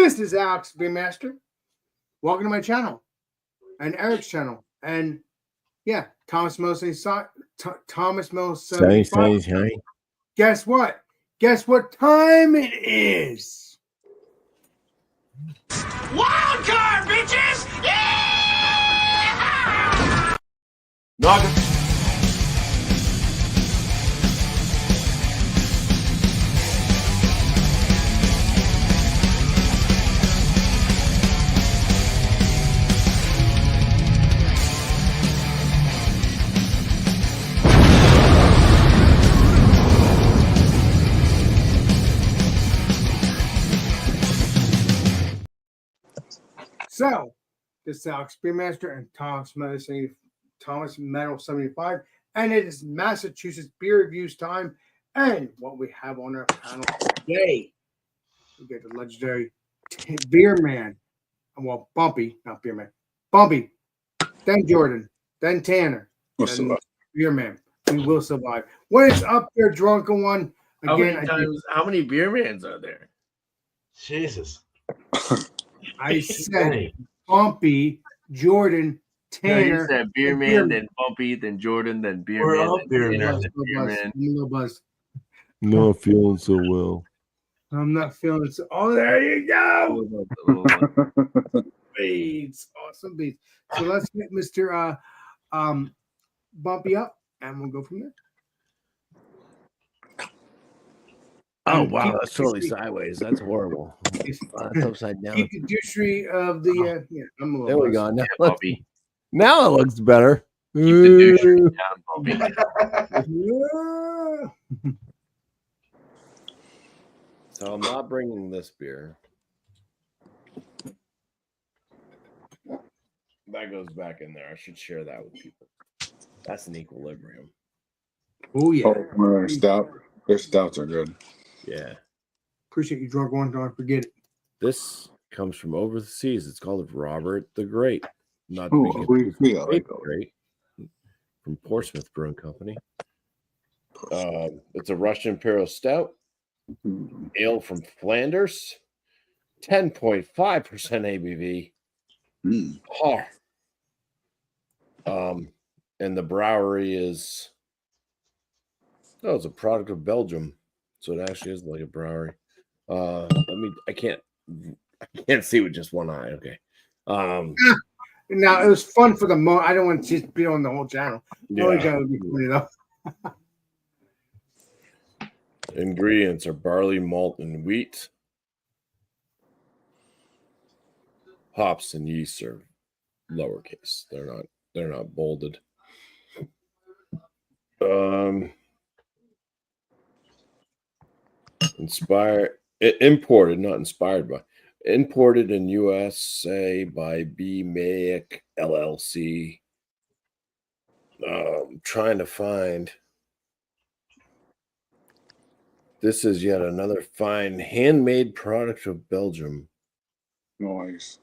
This is Alex Beer Master. Welcome to my channel and Eric's channel. And yeah, Thomas Mills 75. Guess what? Guess what time it is? WildCard, bitches! Yeah! Knock. So, this is Alex Beer Master and Thomas Metal 75, and it is Massachusetts beer reviews time. And what we have on our panel today, we get the legendary Beer Man, well, Bumpy, not Beer Man, Bumpy, then Jordan, then Tanner, then Beer Man. We will survive. What is up there, drunken one? Again, how many beer mans are there? Jesus. I said Bumpy, Jordan, Tanner. No, you said Beer Man, then Bumpy, then Jordan, then Beer We're Man, all then Beer Tanner, Man. then Beer Man. Buzz. Not feeling so well. I'm not feeling it. Oh, there you go. Beats. Awesome beats. So let's get Mr. Bumpy up, and we'll go from there. Oh, wow. That's totally sideways. That's horrible. That's upside down. Keep the douchery of the I'm a little There we go. Yeah, Bumpy. Now it looks better. Keep the douche down, Bumpy. So I'm not bringing this beer. That goes back in there. I should share that with people. That's an equilibrium. Oh yeah. Their stouts are good. Yeah. Appreciate you, drunk one. Don't forget it. This comes from overseas. It's called Robert the Great. Not Oh, the like Great. From Portsmouth Brewing Company. It's a Russian Imperial Stout. Ale from Flanders. 10.5% ABV. And the brewery is it's a product of Belgium, so it actually is like a brewery. I can't see with just one eye. Okay. Now it was fun for the moment. I don't want to just be on the whole channel. Yeah. Be funny, though. Ingredients are barley, malt, and wheat. Hops and yeast are lowercase. They're not bolded. Imported, not inspired by. Imported in USA by B. Mayick LLC. Trying to find. This is yet another fine handmade product of Belgium. Nice.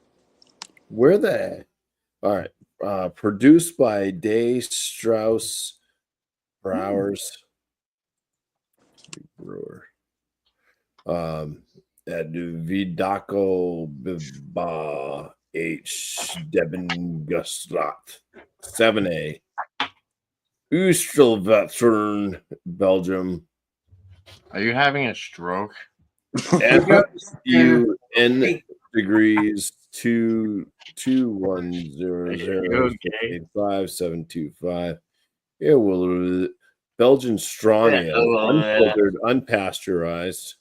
Where the? All right. Produced by Day Strauss Brewers. Brewer. At Vidaco Biba H. Debengustrat 7A. Oostelvettern, Belgium. Are you having a stroke? FUN degrees 22100585725. Yeah, well, Belgian strong ale, unfiltered, unpasteurized.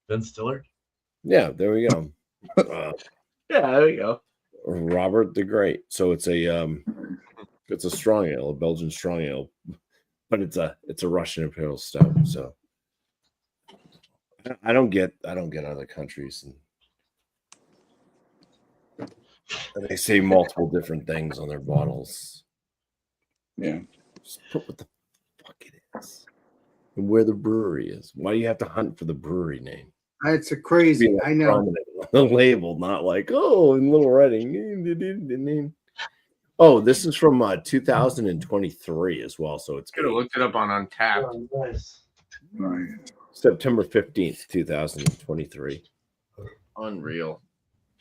Ben Stiller? Yeah, there we go. Yeah, there we go. Robert the Great. So it's a strong ale, a Belgian strong ale, but it's a Russian Imperial Stout. So I don't get other countries, and they say multiple different things on their bottles. Yeah. Just put what the fuck it is and where the brewery is. Why do you have to hunt for the brewery name? It's a crazy. I know. On the label, not like in little writing. Oh, this is from 2023 as well. So it's Could have looked it up on Untapped. Oh, nice. Nice. September 15th, 2023. Unreal.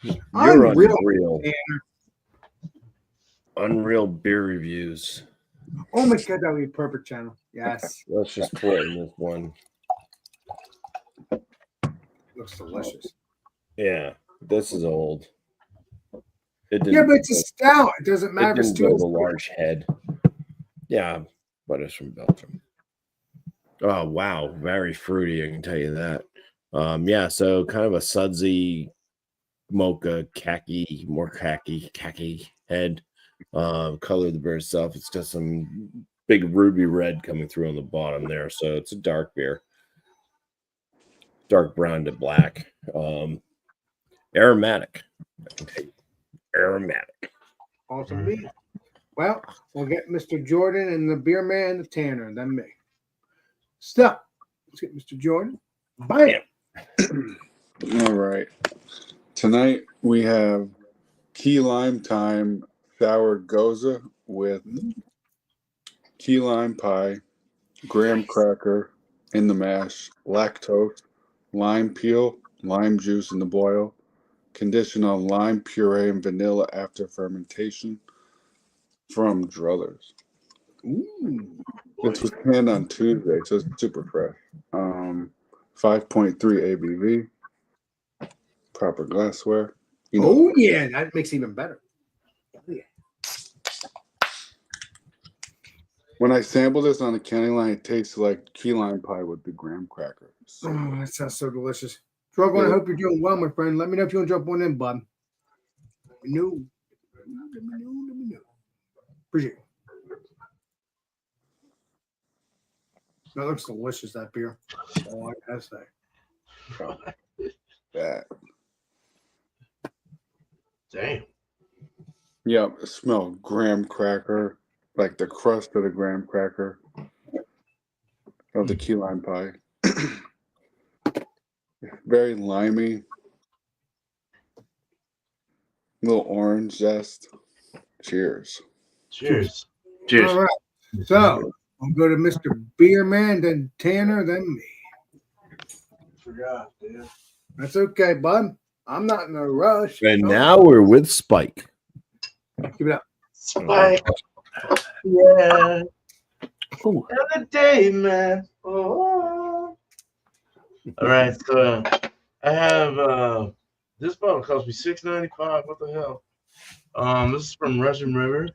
You're Unreal. unreal. Unreal beer reviews. Oh my god, that would be a perfect channel. Yes. Let's just put in this one. Looks delicious. Yeah, this is old. It Yeah, but it's a stout. It doesn't It matter if it's didn't build a too large head. Yeah, but it's from Belgium. Oh wow, very fruity. I can tell you that. Yeah, so kind of a sudsy mocha more khaki head. Color of the beer itself. It's got some big ruby red coming through on the bottom there. So it's a dark beer. Dark brown to black. Aromatic. I can tell you. Aromatic. awesome beer. Well, we'll get Mr. Jordan and the beer man, the Tanner, and then me. So, let's get Mr. Jordan. Bam! All right. Tonight we have key lime thyme sour goza with key lime pie, graham cracker in the mash, lactose, lime peel, lime juice in the boil, conditioned on lime puree and vanilla after fermentation from Drullers. Ooh. This was canned on Tuesday, so it's super fresh. 5.3 ABV, proper glassware. You know, Oh, yeah, that makes it even better. Oh, yeah. when I sampled this on the county line, it tasted like key lime pie with the graham crackers. Oh, that sounds so delicious. Struggling, I hope you're doing well, my friend. Let me know if you want to jump on in, bud. Let me know. Appreciate it. That looks delicious, that beer. Oh, I gotta say. That. Damn. Yeah, it smelled graham cracker, like the crust of the graham cracker of the key lime pie. Very limey. Little orange zest. Cheers. Cheers. Cheers. All right. So, I'll go to Mr. Beerman, then Tanner, then me. Forgot, dude. That's okay, bud. I'm not in a rush. And now we're with Spike. Give it up. Spike. Yeah. Another day, man. Oh. All right, so I have this bottle cost me $6.95. What the hell? This is from Russian River,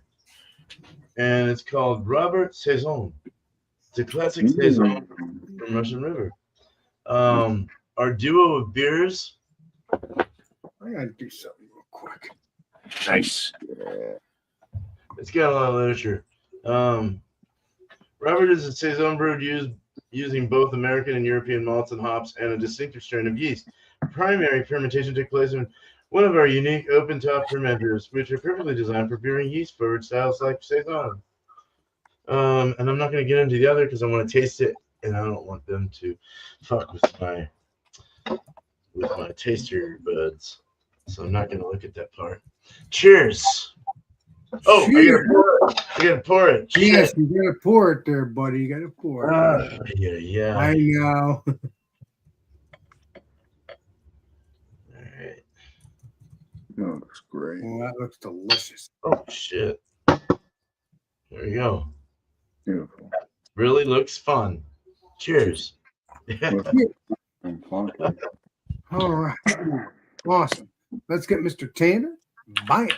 and it's called Robert Saison. It's a classic saison from Russian River. Our duo of beers. I gotta do something real quick. Nice. It's got a lot of literature. Robert is a saison brewed using both American and European malts and hops and a distinctive strain of yeast. Primary fermentation took place in one of our unique open-top fermenters, which are perfectly designed for brewing yeast-forward styles like saison. And I'm not going to get into the other because I want to taste it, and I don't want them to fuck with my taster buds. So I'm not going to look at that part. Cheers. Oh, Cheers. I gotta pour it. Yes, Shit. you gotta pour it there, buddy. You gotta pour it. Yeah. I know. All right. That looks great. Well, that looks delicious. Oh shit. There you go. Beautiful. Really looks fun. Cheers. And funky. All right. Awesome. Let's get Mr. Tanner. Bam.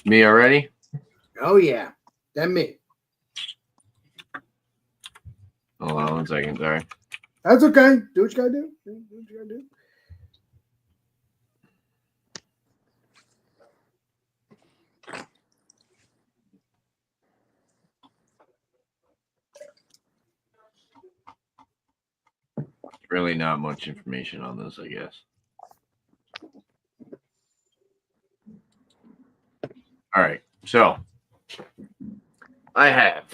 Me already? Oh, yeah. Then me. Hold on 1 second. Sorry. That's okay. Do what you gotta do. Do what you gotta do. Really not much information on this, I guess. All right. So I have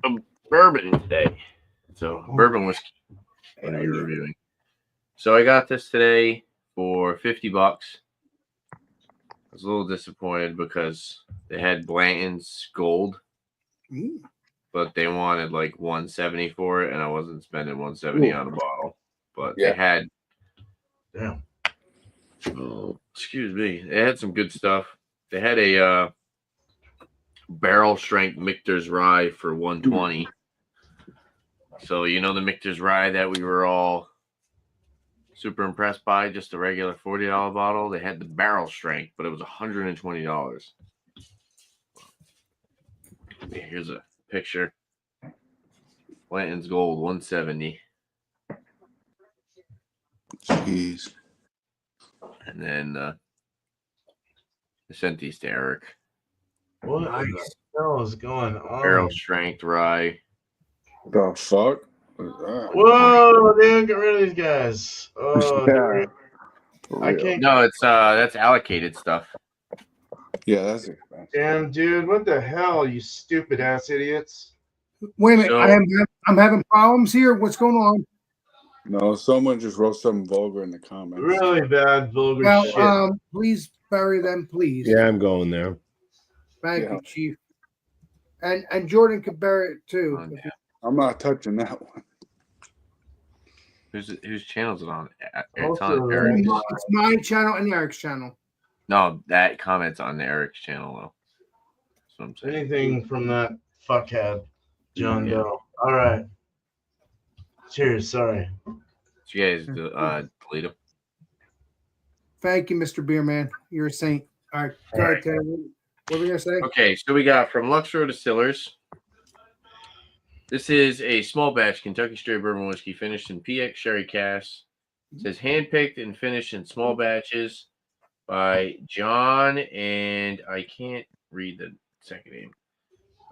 a bourbon today. So bourbon whiskey. What are you reviewing? So I got this today for $50. I was a little disappointed because they had Blanton's Gold, but they wanted like $170 for it, and I wasn't spending $170 on a bottle. But Yeah. they had Damn. Oh, excuse me. They had some good stuff. They had a barrel strength Michter's rye for 120. So you know the Michter's rye that we were all super impressed by, just a regular $40 bottle. They had the barrel strength, but it was $120. Here's a picture. Blanton's Gold 170. Jeez. And then I sent these to Eric. What the Nice. hell is going on? Barrel strength rye. The fuck? What is that? Whoa, dude, get rid of these guys. Oh, Yeah, for I real. can't. No, it's that's allocated stuff. Yeah, that's expensive. Damn, dude, what the hell, you stupid ass idiots? Wait a minute. So- I'm having problems here. What's going on? No, someone just wrote something vulgar in the comments. Really bad, vulgar Well, shit. please bury them, please. Yeah, I'm going there. Thank Yeah. you, Chief. And Jordan could bury it too. Oh, yeah. I'm not touching that one. Whose channel is it on? It's Also, on Eric's. It's my channel and Eric's channel. No, that comment's on Eric's channel though. That's what I'm saying. Anything from that fuckhead, John Yeah. Doe. All right. Cheers. Sorry. So you guys delete them. Thank you, Mr. Beerman. You're a saint. All right. Go ahead, Ted. What were we gonna say? Okay, so we got from Luxro Distillers. This is a small batch Kentucky straight bourbon whiskey finished in PX sherry casks. It says handpicked and finished in small batches by John, and I can't read the second name.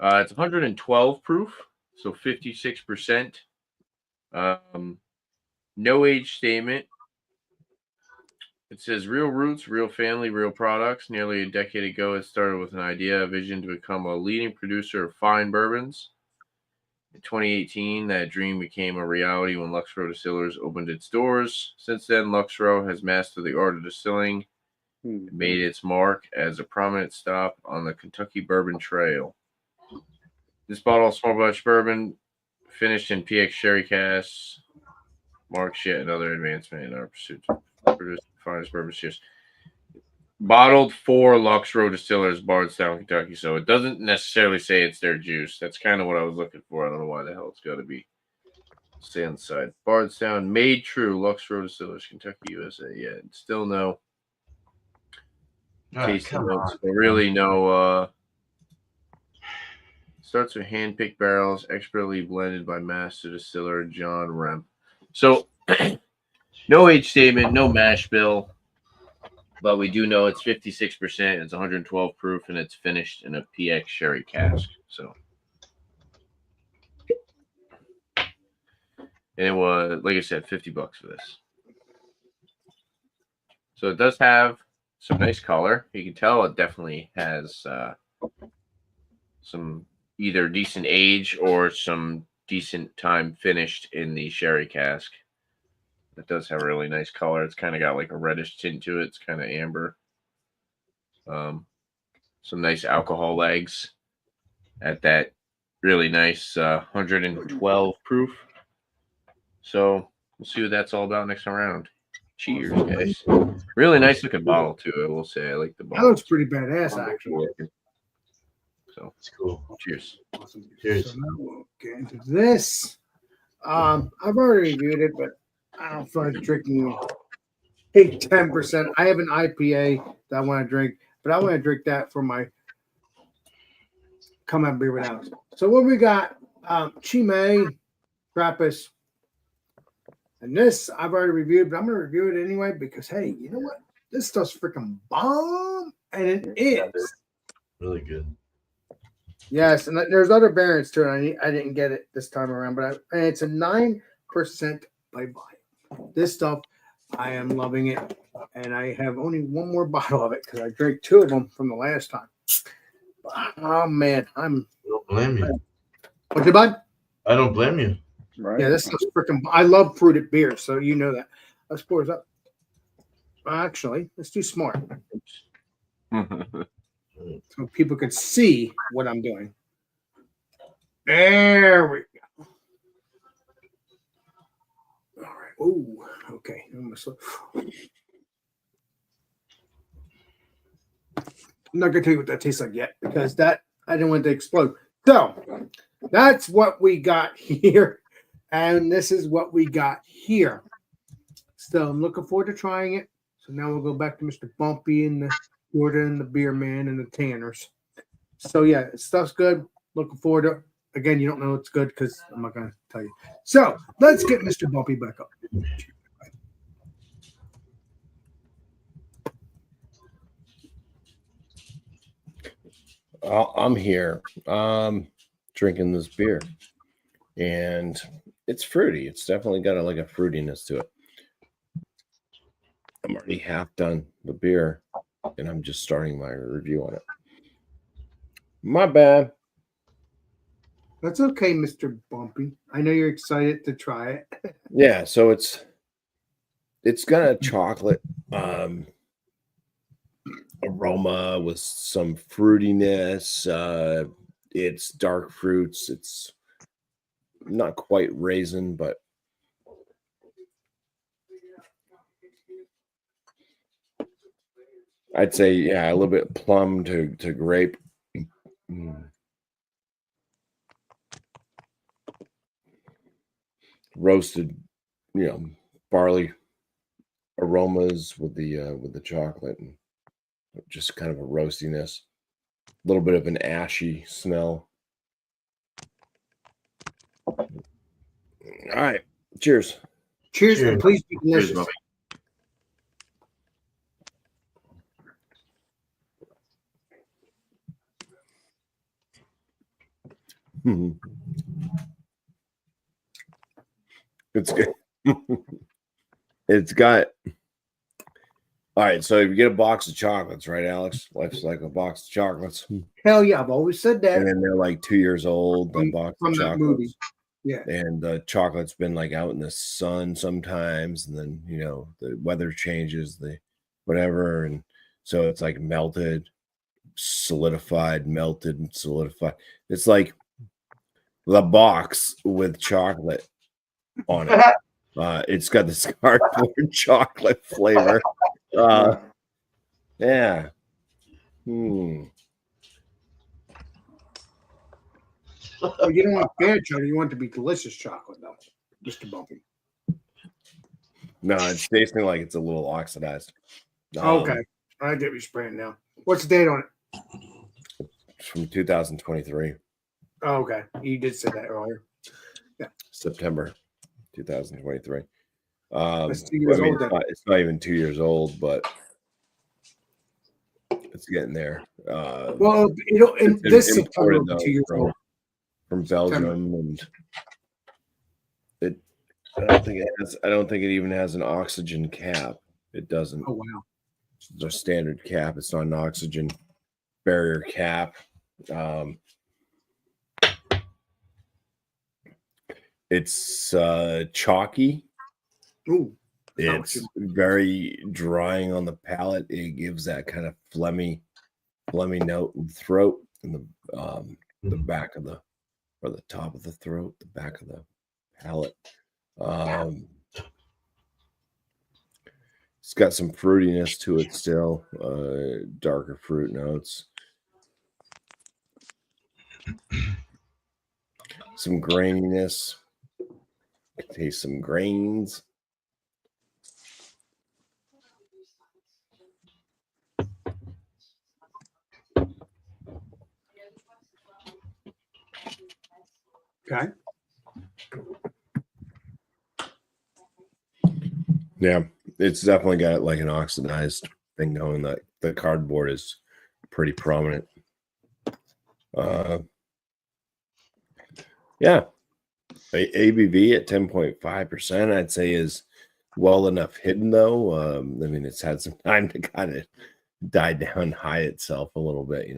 It's 112 proof, so 56%. No age statement. It says real roots, real family, real products. Nearly a decade ago, it started with an idea, a vision to become a leading producer of fine bourbons. In 2018, that dream became a reality when Luxro Distillers opened its doors. Since then, Luxro has mastered the art of distilling and made its mark as a prominent stop on the Kentucky Bourbon Trail. This bottle of small batch bourbon, finished in PX sherry casks, marks yet another advancement in our pursuit to produce the finest bourbon. Cheers. Bottled for Luxro Distillers, Bardstown, Kentucky. So it doesn't necessarily say it's their juice. That's kind of what I was looking for. I don't know why the hell it's got to be. Stay on the side. Bardstown, made true, Luxro Distillers, Kentucky, USA. Yeah, still no tasting notes. But really no. Starts with hand-picked barrels, expertly blended by master distiller John Remp. So, no age statement, no mash bill. But we do know it's 56%, it's 112 proof, and it's finished in a PX sherry cask. So, and it was, like I said, $50 for this. So it does have some nice color. You can tell it definitely has some either decent age or some decent time finished in the sherry cask. It does have a really nice color. It's kind of got like a reddish tint to it. It's kind of amber. Some nice alcohol legs at that really nice 112 proof. So we'll see what that's all about next round. Cheers, guys. Really nice looking bottle too, I will say. I like the That bottle. looks pretty badass, actually. So It's cool. cheers. Awesome. Cheers. So now we'll get into this. I've already reviewed it, but I don't feel like drinking a 10%. I have an IPA that I want to drink, but I want to drink that for my come out beer without. So what we got? Chimay, Trappist. And this I've already reviewed, but I'm going to review it anyway because, hey, you know what? This stuff's freaking bomb. And it is. Really good. Yes, and there's other variants to it. I didn't get it this time around, but and it's a 9% by volume. This stuff, I am loving it. And I have only one more bottle of it because I drank 2 of them from the last time. Oh, man. I don't blame you. What's it, bud? I don't blame you. Right? Yeah, this stuff's freaking. I love fruited beer, so you know that. Let's pour it up. Actually, let's do smart so people can see what I'm doing. There we go. All right. Oh, okay. I'm not gonna tell you what that tastes like yet because that I didn't want it to explode. So that's what we got here, and this is what we got here. So I'm looking forward to trying it. So now we'll go back to Mr. Bumpy and the Jordan and the Beer Man and the Tanners. So yeah, stuff's good. Looking forward to it. Again, you don't know it's good because I'm not gonna tell you. So let's get Mr. Bumpy back up. I'm here drinking this beer, and it's fruity. It's definitely got like a fruitiness to it. I'm already half done the beer, and I'm just starting my review on it. My bad. That's okay, Mr. Bumpy. I know you're excited to try it. Yeah, so it's got a chocolate aroma with some fruitiness. It's dark fruits. It's not quite raisin, but I'd say, yeah, a little bit plum to grape. Roasted, barley aromas with the chocolate, and just kind of a roastiness. A little bit of an ashy smell. All right. Cheers. Cheers, and please be Cheers, delicious. Bumpy. It's good. It's got. All right, so if you get a box of chocolates, right, Alex? Life's like a box of chocolates, Hell yeah, I've always said that and then they're like 2 years old. The box from of that chocolates. movie. Yeah. And the chocolate's been like out in the sun sometimes, and then the weather changes, the whatever, and so it's like melted, solidified, melted, and solidified. It's like the box with chocolate on it. It's got this cardboard chocolate flavor. Yeah. Well, you don't want bad chocolate. You want it to be delicious chocolate, though, Mr. Bumpy. No, it's tasting like it's a little oxidized. Okay. I get what you're spraying now. What's the date on it? It's from 2023. Oh, okay. You did say that earlier. Yeah. September 2023. That's 2 years old. It's not even 2 years old, but it's getting there. Well, this September will be 2 years old. From Belgium, and I don't think it even has an oxygen cap. It doesn't. Oh wow. It's a standard cap. It's not an oxygen barrier cap. It's chalky. Ooh. It's very drying on the palate. It gives that kind of phlegmy note in the throat, and the back of the top of the throat, the back of the palate. It's got some fruitiness to it still, darker fruit notes. Some graininess. Taste some grains. Okay. Yeah, it's definitely got like an oxidized thing going. That the cardboard is pretty prominent. Yeah, ABV at 10.5%, I'd say is well enough hidden though. I mean, it's had some time to kind of die down, high itself a little bit,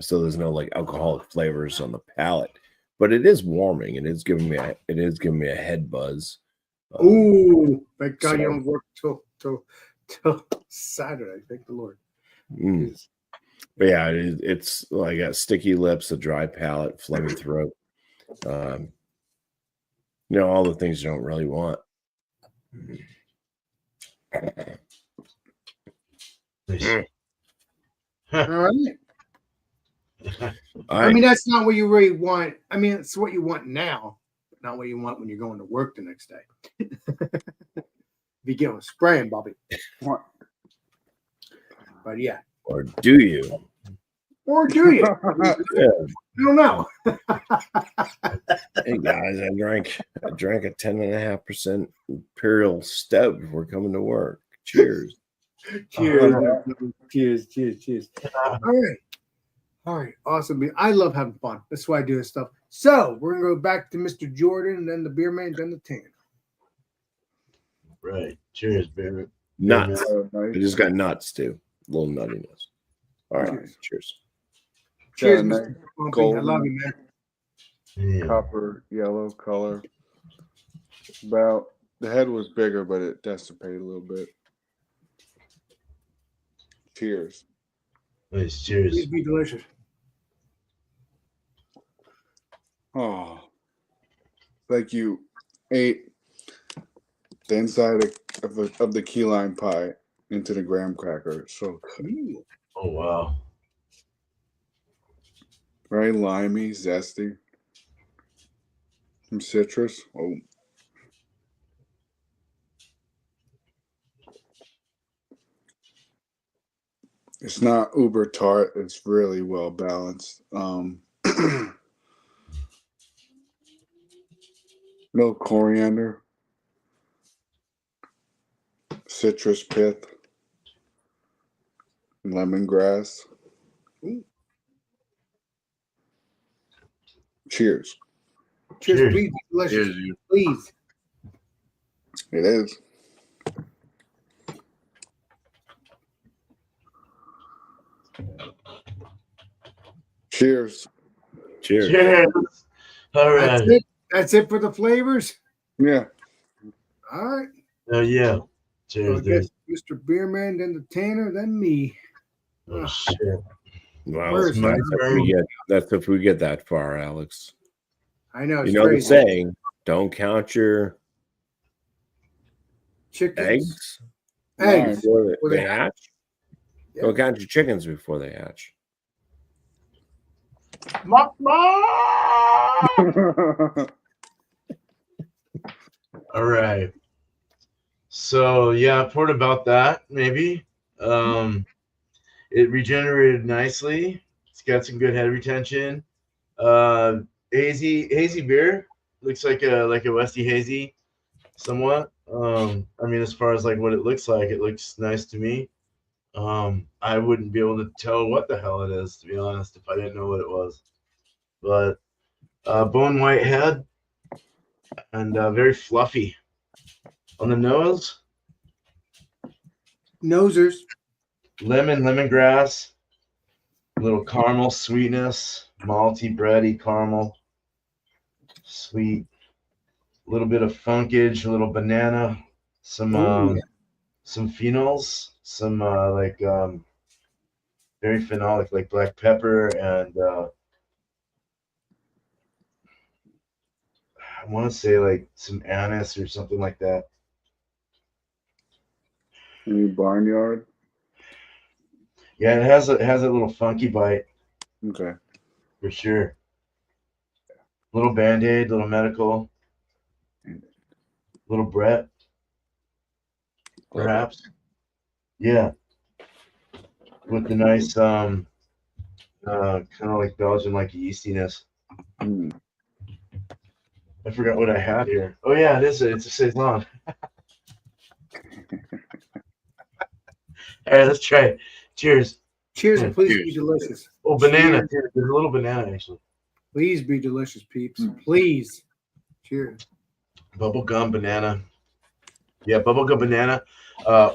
so there's no like alcoholic flavors on the palate, but it is warming. It is giving me a head buzz. Ooh, thank God you don't work till Saturday. Thank the Lord. But yeah, it's like got sticky lips, a dry palate, phlegmy throat. All the things you don't really want. All right. All I right. mean, that's not what you really want. I mean, it's what you want now, but not what you want when you're going to work the next day. Be getting spraying, Bobby. What? But yeah. Or do you? Or do you? Yeah. I don't know. Hey guys, I drank a 10.5% imperial stout before coming to work. Cheers. Cheers. Cheers. All right. Awesome. I love having fun. That's why I do this stuff. So we're gonna go back to Mr. Jordan, and then the beer man, then the tan. Right. Cheers, baby. Nuts. Nice. I just got nuts too. A little nuttiness. All right. Cheers. Cheers, Got a Mr. nice Bumpy. I love you, man. Yeah. copper yellow color. About the head was bigger, but it dissipated a little bit. Cheers. Nice. Cheers. Please be delicious. Oh, like you ate the inside of the key lime pie into the graham cracker. It's so good. Ooh. Oh wow. Very limey, zesty. Some citrus. Oh. It's not uber tart. It's really well balanced. No coriander, citrus pith, lemongrass. Ooh. Cheers. Cheers, Cheers. please be delicious. Cheers, you. Please. It is. Cheers. Cheers. Cheers. All That's right. it. That's it for the flavors. Yeah. All right. Oh yeah. So I Cheers, guess dude. Mr. Beerman, then the Tanner, then me. Oh shit. Wow. Where's That's if we get that far, Alex. I know. You It's know the crazy. saying, don't count your Chickens. eggs Eggs. before Before they they hatch. Yeah. Don't count your chickens before they hatch. All right. So yeah, I've heard about that. Maybe. It regenerated nicely. It's got some good head retention. Hazy beer. Looks like a Westy hazy, somewhat. I mean, as far as like what it looks like, it looks nice to me. I wouldn't be able to tell what the hell it is, to be honest, if I didn't know what it was. But bone white head and very fluffy on the nose. Nosers. Lemongrass, a little caramel sweetness, malty, bready caramel, sweet, a little bit of funkage, a little banana, some phenols, some very phenolic, like black pepper and I want to say like some anise or something like that. Any barnyard? Yeah, it has a little funky bite Okay. for sure. Little Band-Aid, little medical, little Brett, perhaps. Yeah, with the nice kind of like Belgian like yeastiness. Mm. I forgot what I had here. Oh yeah, it's a saison. All right, let's try it. Cheers. Cheers and please Cheers. be delicious. Oh, banana. Cheers. There's a little banana actually. Please be delicious, peeps. Please. Cheers. Bubblegum banana. Yeah, bubblegum banana,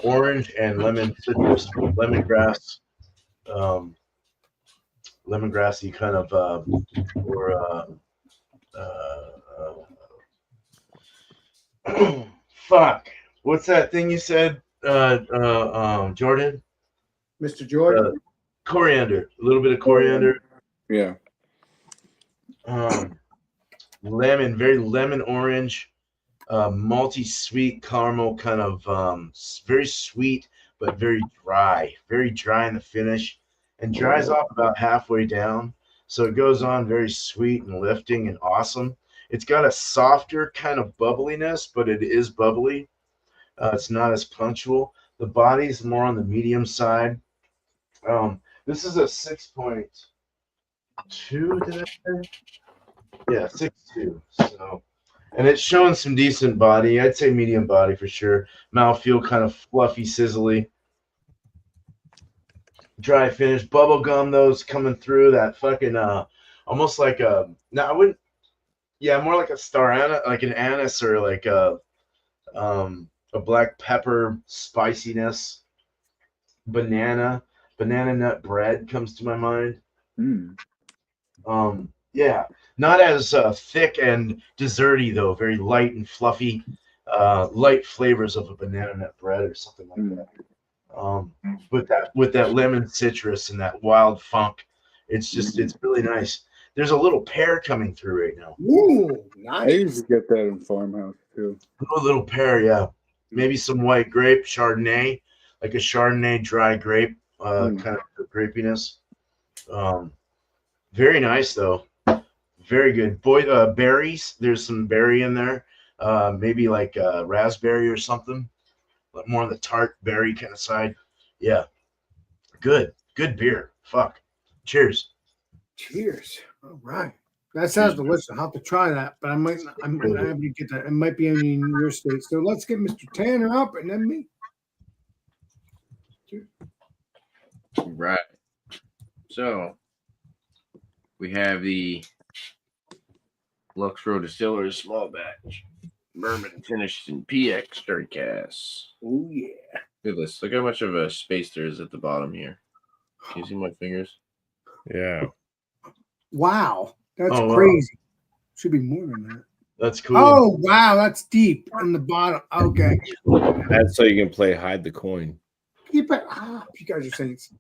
orange and lemon citrus, lemongrass, lemongrassy kind of, fuck. What's that thing you said, Jordan? Mr. Jordan. Coriander. A little bit of coriander. Yeah. Lemon, very lemon orange, malty sweet caramel, kind of very sweet but very dry in the finish, and dries off about halfway down. So it goes on very sweet and lifting and awesome. It's got a softer kind of bubbliness, but it is bubbly. It's not as punctual. The body's more on the medium side. This is a 6.2. Did I say? Yeah, 6.2. So, and it's showing some decent body. I'd say medium body for sure. Mouthfeel kind of fluffy, sizzly. Dry finish. Bubble gum, those coming through that fucking almost like a. No, I wouldn't. Yeah, more like a star anise, like an anise or like a black pepper spiciness. Banana nut bread comes to my mind. Yeah, not as thick and desserty though. Very light and fluffy, light flavors of a banana nut bread or something like that. With that lemon citrus and that wild funk, it's really nice. There's a little pear coming through right now. Ooh, I nice. used to get that in farmhouse too. A little pear, yeah. Maybe some white grape, Chardonnay, like a Chardonnay dry grape, kind of grapiness. Very nice though. Very good. Berries. There's some berry in there. Maybe like raspberry or something. But more on the tart berry kind of side. Yeah. Good beer. Fuck. Cheers. Cheers. All right. That sounds delicious. I'll have to try that, but I might not be able to get that. It might be only in your state. So let's get Mr. Tanner up and then me. Right. So we have the Lux Row Distillers small batch bourbon finished in PX stirred cask. Oh yeah. Look at this. Look how much of a space there is at the bottom here. Can you see my fingers? Yeah. Wow. That's Oh, wow. crazy. Should be more than that. That's cool. Oh wow, that's deep on the bottom. Okay. That's so you can play hide the coin. Keep it. You guys are saints.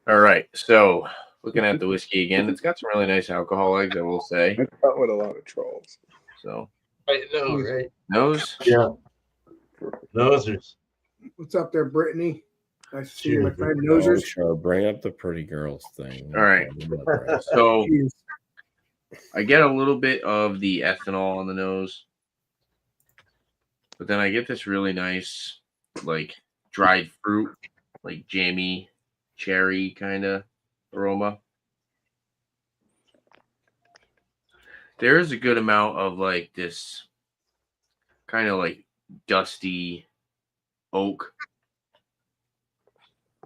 All right. So looking at the whiskey again, it's got some really nice alcohol legs, I will say. I thought with a lot of trolls. So I know, right? nose. Yeah. Nosers. What's up there, Brittany? Nice to see you, Cheers, my friend. Oh, Nosers. sure. Bring up the pretty girls thing. All right. So Cheers. I get a little bit of the ethanol on the nose, but then I get this really nice, like dried fruit, like jammy cherry kind of aroma. There is a good amount of like this kind of like dusty oak.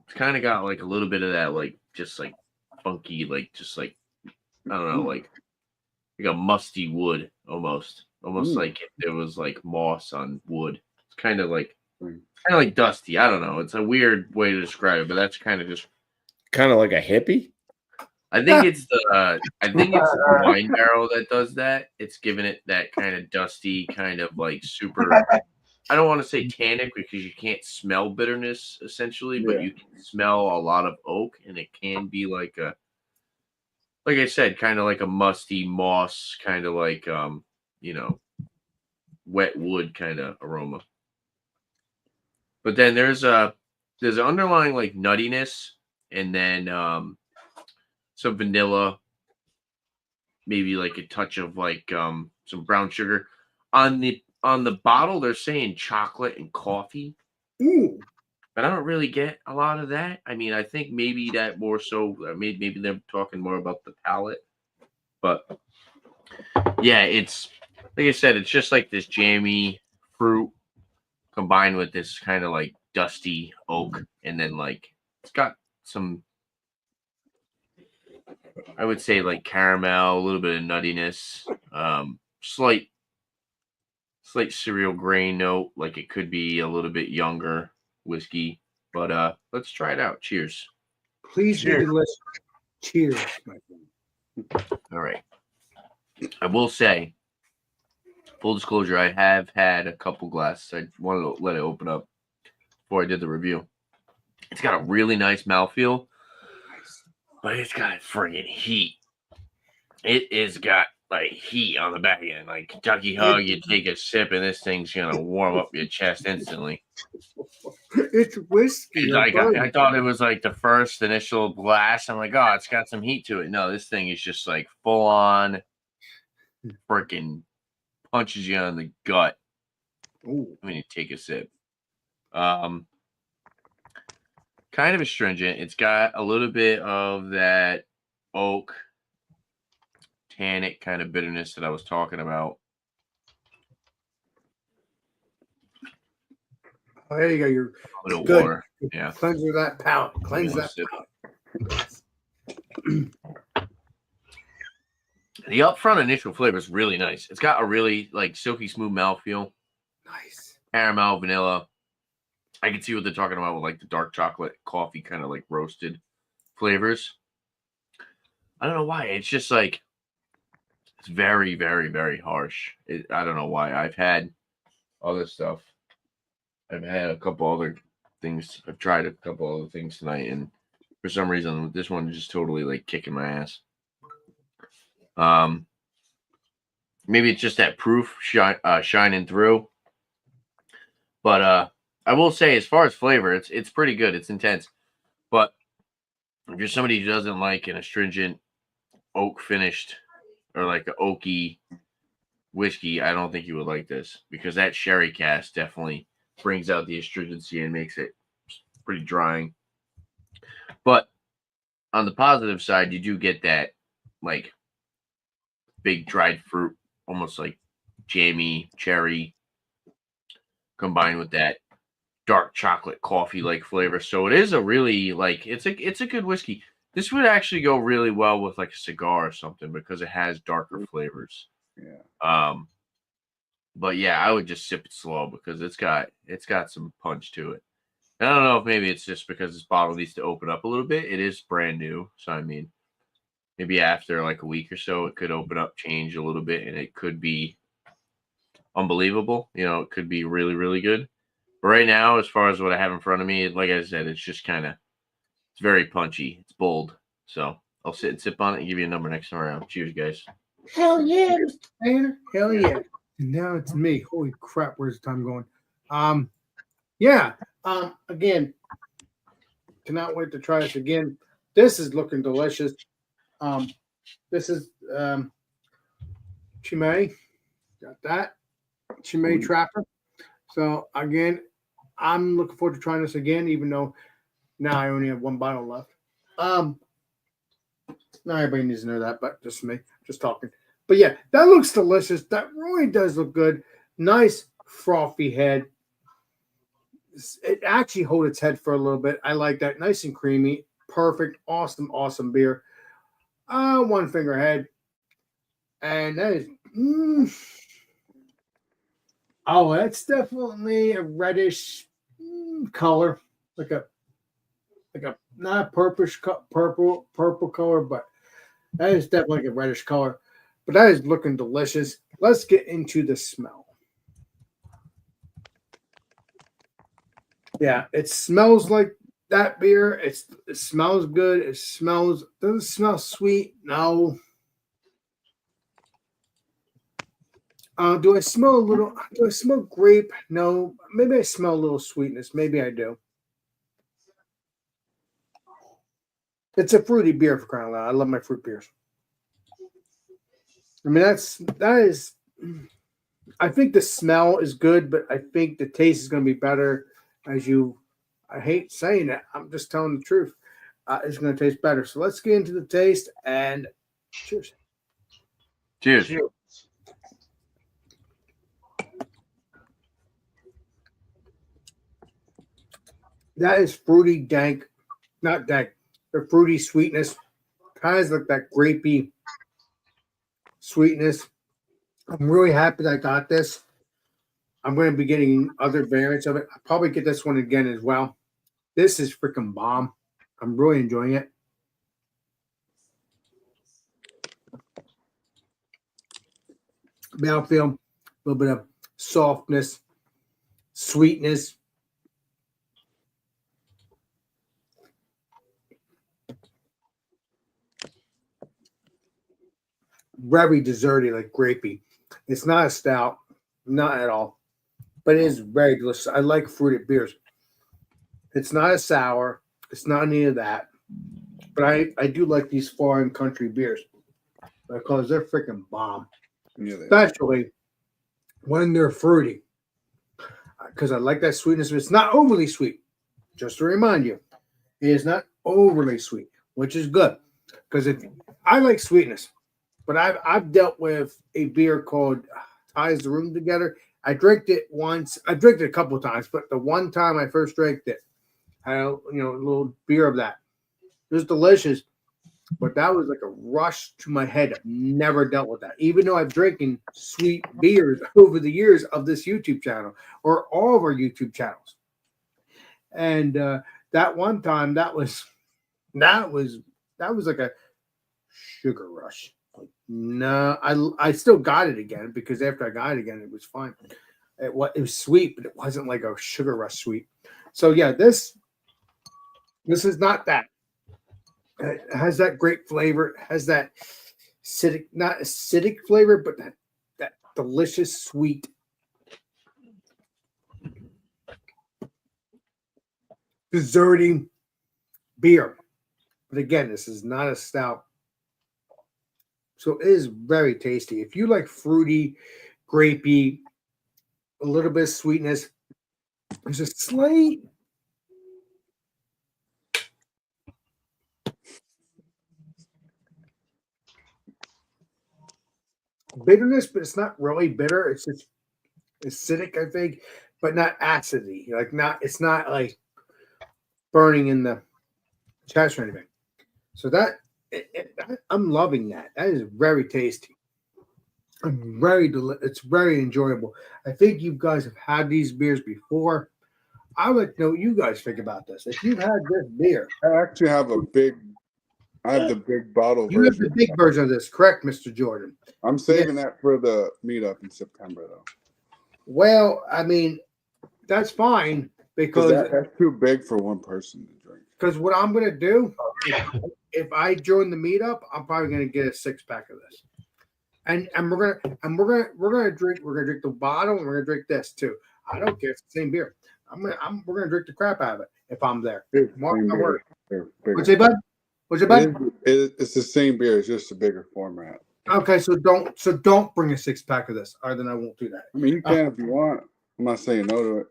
It's kind of got like a little bit of that, like just like funky, like just like I don't know, like a musty wood almost like if there was like moss on wood. It's kind of like dusty. I don't know. It's a weird way to describe it, but that's kind of just kind of like a hippie. I think it's the wine barrel that does that. It's giving it that kind of dusty, kind of like super. I don't want to say tannic because you can't smell bitterness essentially, but you can smell a lot of oak, and it can be like I said, kind of like a musty moss, kind of like wet wood kind of aroma. But then there's an underlying like nuttiness, and then some vanilla, maybe like a touch of like some brown sugar. On the bottle, they're saying chocolate and coffee. Ooh. But I don't really get a lot of that. I mean, I think maybe that more so, maybe they're talking more about the palate. But yeah, it's like I said, it's just like this jammy fruit combined with this kind of like dusty oak. And then like it's got some, I would say like caramel, a little bit of nuttiness, slight cereal grain note, like it could be a little bit younger whiskey, but let's try it out. Cheers. Please be delicious. Cheers, my friend. All right. I will say, full disclosure, I have had a couple glasses. I wanted to let it open up before I did the review. It's got a really nice mouthfeel, but it's got friggin' heat. It is got like heat on the back end. Like Kentucky Hug, you take a sip and this thing's gonna warm up your chest instantly. It's whiskey. or I bourbon. thought it was like the first initial blast. I'm like, oh, it's got some heat to it. No, this thing is just like full on freaking punches you in the gut Ooh. when you take a sip. Kind of astringent. It's got a little bit of that oak tannic kind of bitterness that I was talking about. Oh, there you go. You're A little good. water. Yeah. Cleanse that palate. Cleanse one that sip. palate. The upfront initial flavor is really nice. It's got a really like silky smooth mouthfeel. Nice. Caramel, vanilla. I can see what they're talking about with like the dark chocolate coffee kind of like roasted flavors. I don't know why. It's just like it's very, very, very harsh. I don't know why. I've had other stuff. I've had a couple other things. I've tried a couple other things tonight, and for some reason, this one is just totally like kicking my ass. Maybe it's just that proof shining through. But I will say, as far as flavor, it's pretty good. It's intense. But if you're somebody who doesn't like an astringent oak finished or like an oaky whiskey, I don't think you would like this, because that sherry cask definitely brings out the astringency and makes it pretty drying. But on the positive side, you do get that like big dried fruit, almost like jammy cherry, combined with that dark chocolate coffee like flavor. So it is a really like it's a good whiskey. This would actually go really well with like a cigar or something because it has darker flavors. Yeah. But yeah, I would just sip it slow because it's got some punch to it. And I don't know if maybe it's just because this bottle needs to open up a little bit. It is brand new, so I mean, maybe after like a week or so, it could open up, change a little bit, and it could be unbelievable. You know, it could be really, really good. But right now, as far as what I have in front of me, like I said, it's just kind of, it's very punchy. It's bold. So I'll sit and sip on it and give you a number next time around. Cheers, guys. Hell yeah, Mr. Tanner. Hell yeah. And now it's me. Holy crap, where's the time going? Yeah. Again, cannot wait to try this again. This is looking delicious. This is Chimay. Got that. Chimay Trapper. So again, I'm looking forward to trying this again, even though now I only have one bottle left. Not everybody needs to know that, but just me, just talking. But yeah, that looks delicious. That really does look good. Nice frothy head. It actually hold its head for a little bit. I like that. Nice and creamy. Perfect. Awesome, awesome beer. One finger head. And that is oh, that's definitely a reddish color. Like a not a purple color, but that is definitely like a reddish color. But that is looking delicious. Let's get into the smell. Yeah, it smells like that beer. It smells good. It doesn't smell sweet. No. Do I smell grape? No. Maybe I smell a little sweetness. Maybe I do. It's a fruity beer, for crying out loud. I love my fruit beers. I mean, that is. I think the smell is good, but I think the taste is going to be better. I hate saying it. I'm just telling the truth. It's going to taste better. So let's get into the taste and cheers. Cheers. Cheers. That is fruity dank, not dank. The fruity sweetness kind of like that grapey sweetness. I'm really happy that I got this. I'm going to be getting other variants of it. I'll probably get this one again as well. This is freaking bomb. I'm really enjoying it. Mouthfeel, a little bit of softness, sweetness. Very desserty, like grapey. It's not a stout, not at all, but it is very delicious. I like fruited beers. It's not a sour. It's not any of that. But I do like these foreign country beers because they're freaking bomb. Yeah, they- Especially when they're fruity. Because I like that sweetness. It's not overly sweet. Just to remind you, it is not overly sweet, which is good. Because if I like sweetness, but I've dealt with a beer called Ties the Room Together. I drank it once. I drank it a couple of times, but the one time I first drank it, I had a little beer of that. It was delicious, but that was like a rush to my head. I've never dealt with that, even though I've drinking sweet beers over the years of this YouTube channel or all of our YouTube channels. And that one time, that was like a sugar rush. Like, no, I still got it again because after I got it again, it was fine. It was sweet, but it wasn't like a sugar rush sweet. So yeah, this is not that. It has that great flavor. It has that acidic, not acidic flavor, but that delicious sweet. Desserting beer. But again, this is not a stout. So it is very tasty. If you like fruity, grapey, a little bit of sweetness, there's a slight bitterness, but it's not really bitter. It's just acidic, I think, but not acidy. It's not like burning in the chest or anything. So I'm loving that. That is very tasty. It's very enjoyable. I think you guys have had these beers before. I would like to know what you guys think about this. If you've had this beer, I actually have the big bottle you have version. the big version of this, correct, Mr. Jordan? I'm saving that for the meetup in September, though. Well, I mean, that's fine because That's too big for one person to drink. Because what I'm gonna do, if I join the meetup, I'm probably gonna get a 6-pack of this, and we're gonna drink the bottle, and we're gonna drink this too. I don't care. It's the same beer. We're gonna drink the crap out of it if I'm there. Mark my word. What's it, bud? What's it, bud? It's the same beer. It's just a bigger format. Okay, so don't bring a 6-pack of this, or then I won't do that. I mean, you can if you want. I'm not saying no to it.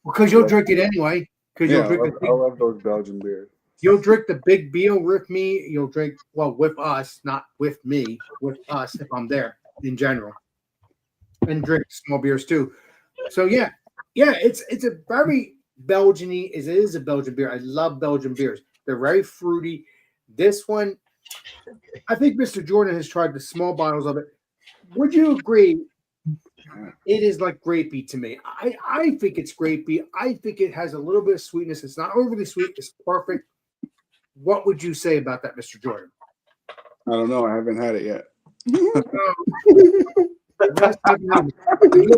Because you'll drink it anyway. Because I love those Belgian beers. You'll drink the big beer with me. You'll drink with us, not with me, with us if I'm there in general, and drink small beers too. So yeah, it's a very Belgian-y. It is a Belgian beer. I love Belgian beers. They're very fruity. This one, I think Mr. Jordan has tried the small bottles of it. Would you agree? It is like grapey to me. I think it's grapey. I think it has a little bit of sweetness. It's not overly sweet. It's perfect. What would you say about that, Mr. Jordan? I don't know. I haven't had it yet. You'll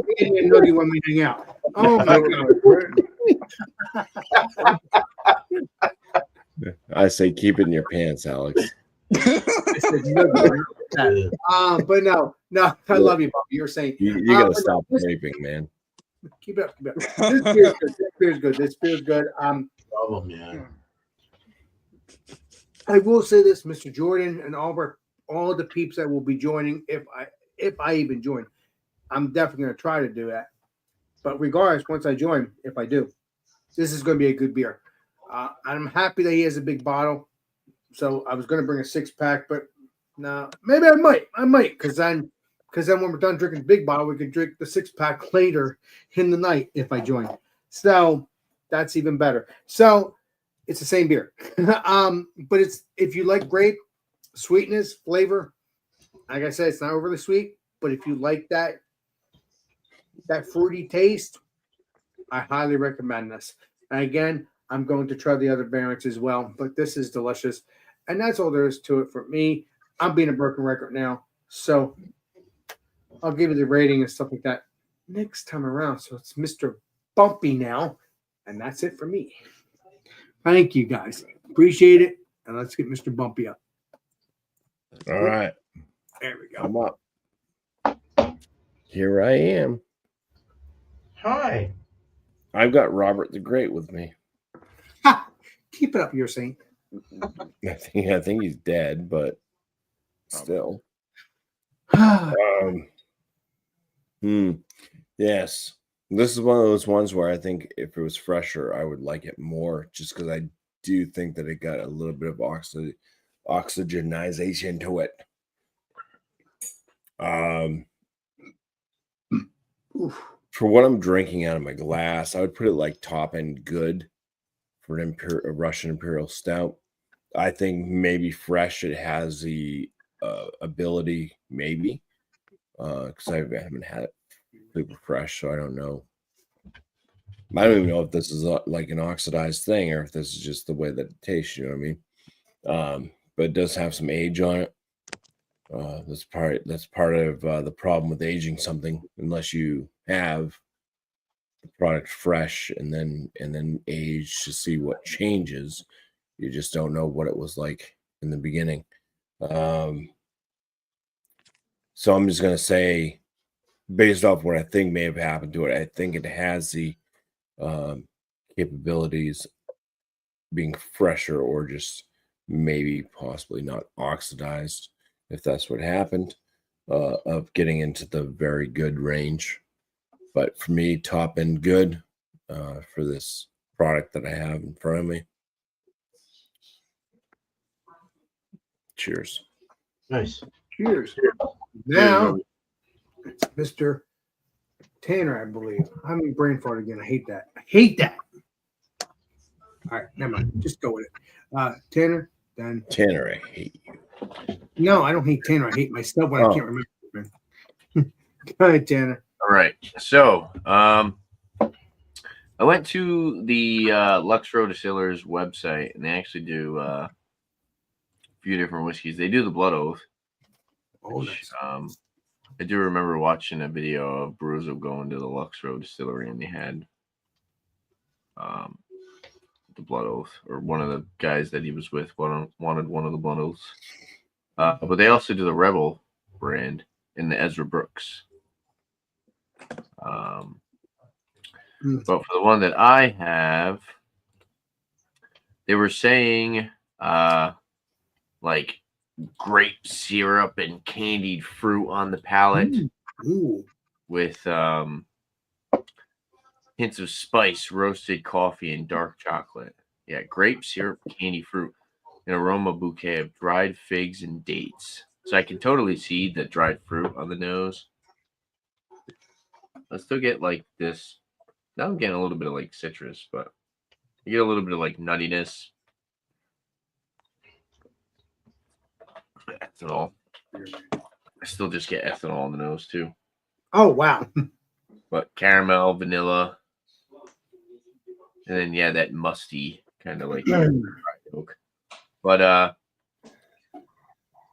be getting a nutty when we hang out. Oh my god! I say keep it in your pants, Alex. But no, I love you, Bobby. You're saying You gotta stop raping, man. Keep it up. This beer's good. This beer's good. Problem, man. I will say this, Mr. Jordan, and all the peeps that will be joining, if I even join, I'm definitely going to try to do that. But regardless, once I join, if I do, this is going to be a good beer. I'm happy that he has a big bottle. So I was going to bring a 6-pack, but no, maybe I might, because then when we're done drinking the big bottle, we could drink the 6-pack later in the night if I join. So that's even better. So it's the same beer, but if you like grape sweetness, flavor, like I said, it's not overly sweet. But if you like that fruity taste, I highly recommend this. And again, I'm going to try the other variants as well, but this is delicious. And that's all there is to it for me. I'm being a broken record now, so I'll give you the rating and stuff like that next time around. So it's Mr. Bumpy now, and that's it for me. Thank you, guys. Appreciate it. And let's get Mr. Bumpy up. All right. There we go. I'm up. Here I am. Hi. I've got Robert the Great with me. Ha! Keep it up, your saint. I think he's dead, but still. Yes. This is one of those ones where I think if it was fresher, I would like it more, just because I do think that it got a little bit of oxygenization to it. For what I'm drinking out of my glass, I would put it like top end good for a Russian Imperial Stout. I think maybe fresh it has the ability, maybe, because I haven't had it super fresh, so I don't know. I don't even know if this is like an oxidized thing or if this is just the way that it tastes. You know what I mean? But it does have some age on it. That's part of the problem with aging something, unless you have the product fresh and then age to see what changes. You just don't know what it was like in the beginning. So I'm just gonna say, based off what I think may have happened to it, I think it has the capabilities being fresher or just maybe possibly not oxidized, if that's what happened, of getting into the very good range. But for me, top end good for this product that I have in front of me. Cheers. Nice. Cheers. Now, it's Mr. Tanner, I believe. I'm in brain fart again. I hate that. I hate that. All right, never mind. Just go with it. Tanner, then. Tanner, I hate you. No, I don't hate Tanner. I hate myself when I can't remember. Go ahead, Tanner. All right. So, I went to the Lux Row Distillers website, and they actually do a few different whiskeys. They do the Blood Oath. Oh, Which, nice. I do remember watching a video of Bruzo going to the Lux Row Distillery, and they had the Blood Oath, or one of the guys that he was with wanted one of the Blood Oaths. But they also do the Rebel brand in the Ezra Brooks. But for the one that I have, they were saying like grape syrup and candied fruit on the palate. Ooh. With hints of spice, roasted coffee, and dark chocolate. Yeah, grape syrup, candy fruit, an aroma bouquet of dried figs and dates. So I can totally see the dried fruit on the nose. I still get like this. Now I'm getting a little bit of like citrus, but you get a little bit of like nuttiness. Ethanol. I still just get ethanol on the nose too. Oh, wow. But caramel, vanilla, and then yeah, that musty kind of like dried oak. But I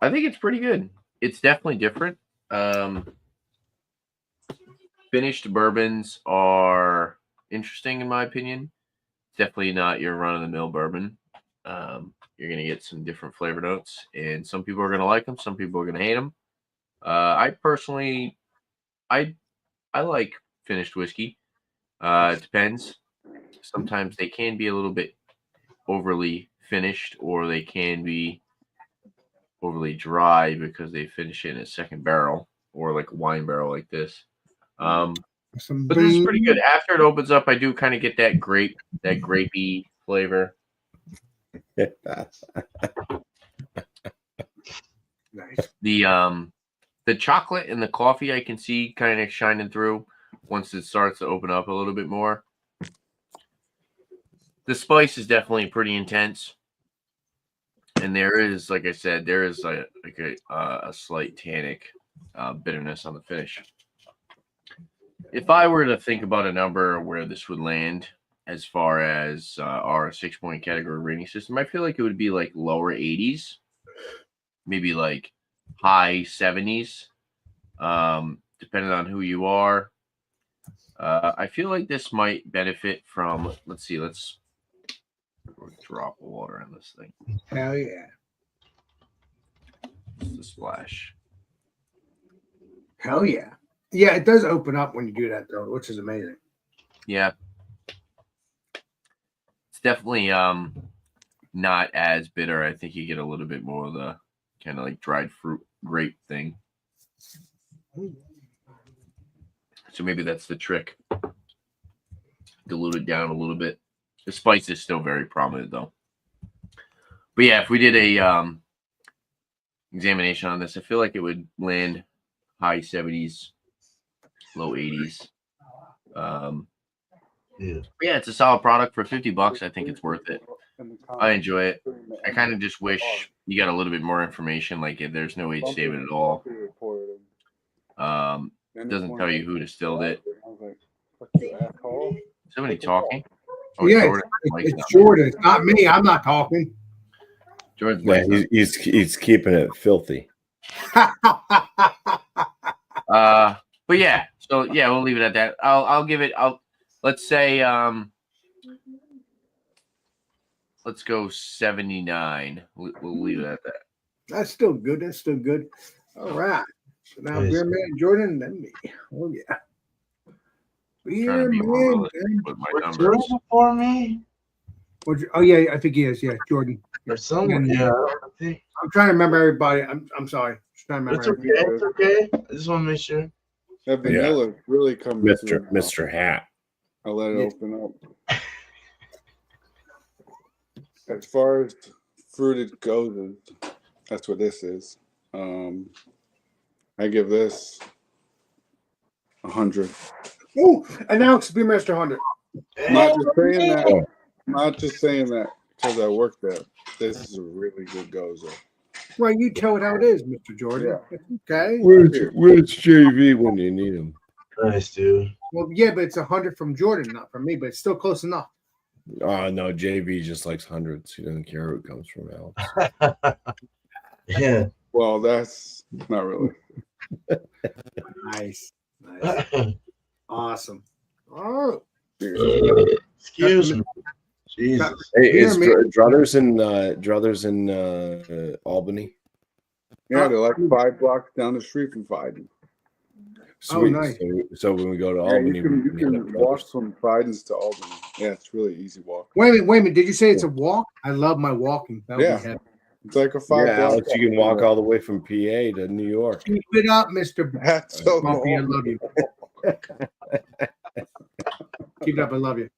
think it's pretty good. It's definitely different. Finished bourbons are interesting in my opinion. It's definitely not your run-of-the-mill bourbon. You're gonna get some different flavor notes, and some people are gonna like them. Some people are gonna hate them. I personally, I like finished whiskey. It depends. Sometimes they can be a little bit overly finished, or they can be overly dry because they finish it in a second barrel or like a wine barrel like this. But this is pretty good. After it opens up, I do kind of get that grapey flavor. Nice. The chocolate and the coffee I can see kind of shining through once it starts to open up a little bit more. The spice is definitely pretty intense, and there is, like I said, there is a slight tannic bitterness on the finish. If I were to think about a number where this would land as far as our 6-point category rating system, I feel like it would be like lower 80s, maybe like high 70s, depending on who you are. I feel like this might benefit from, let's drop of water on this thing. Hell yeah. Just a splash. Hell yeah. Yeah, it does open up when you do that, though, which is amazing. Yeah. definitely not as bitter. I think you get a little bit more of the kind of like dried fruit grape thing. So maybe that's the trick. Dilute it down a little bit. The spice is still very prominent though. But yeah, if we did a examination on this, I feel like it would land high 70s, low 80s. Yeah, it's a solid product for $50. I think it's worth it. I enjoy it. I kind of just wish you got a little bit more information. Like if there's no age statement at all. It doesn't tell you who distilled it. Somebody talking? Oh, yeah, Jordan. it's Jordan. It's not me. I'm not talking. Jordan's Yeah, he's keeping it filthy. But yeah, so yeah, we'll leave it at that. I'll give it. Let's say let's go 79. We'll leave it at that. That's still good. That's still good. All right. So now Beer Man Jordan, then me. Oh yeah. Beer Man. With my numbers. For me. Oh yeah, I think he is. Yeah, Jordan. Or someone. Yeah, I think. I'm trying to remember everybody. I'm sorry. Just trying to remember. It's okay. I just want to make sure. That vanilla really comes Mr. Hat. I'll let it open up. As far as fruited goes, that's what this is. I give this 100. Oh, announce Beermaster 100. Not just saying that. Not just saying that because I worked there. This is a really good goza. Well, you tell it how it is, Mr. Jordan. Yeah. Okay. Where's JV when you need him? Nice, dude. Well, yeah, but it's 100 from Jordan, not from me, but it's still close enough. Oh no, JV just likes hundreds. He doesn't care who it comes from, Alex. Yeah. Well, that's not really. Nice. Awesome. Oh, Excuse me. Jesus. Hey, is Druthers in Albany? Yeah, they're like 5 blocks down the street from Fiden. Sweet. nice. So when we go to Yeah, Albany, you can walk from Fiden's to Albany. Yeah, it's really easy walk. wait a minute. Did you say it's a walk? I love my walking. That would Yeah. be heavy. It's like a 5 yeah, block. Alex, you can walk all the way from PA to New York. Keep it up, Mr. That's so Bumpy. I long. love you. Keep it up. I love you.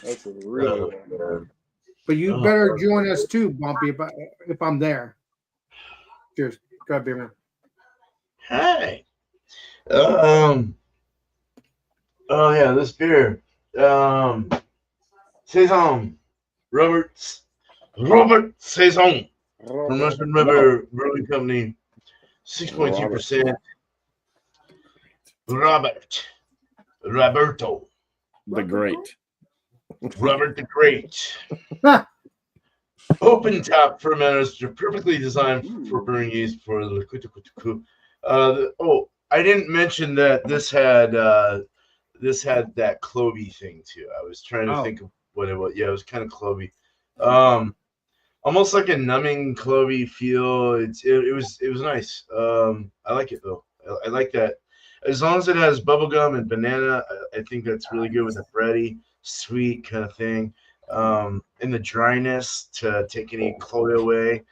That's a really long. But you better join us too, Bumpy, if I'm there. Cheers. Go ahead, Beerman. Hey. Oh yeah, this beer. Saison. Robert Saison from Russian River Brewing Company. 6.2%. Roberto. The Great. Robert the Great. Open top fermenters are perfectly designed for brewing yeast for the kutukutuku. I didn't mention that this had that clovey thing too. I was trying to think of what it was. Yeah, it was kind of clovey. Almost like a numbing clovey feel. It was nice. I like it though. I like that. As long as it has bubblegum and banana, I think that's really good with a bready, sweet kind of thing. And the dryness to take any clovey away.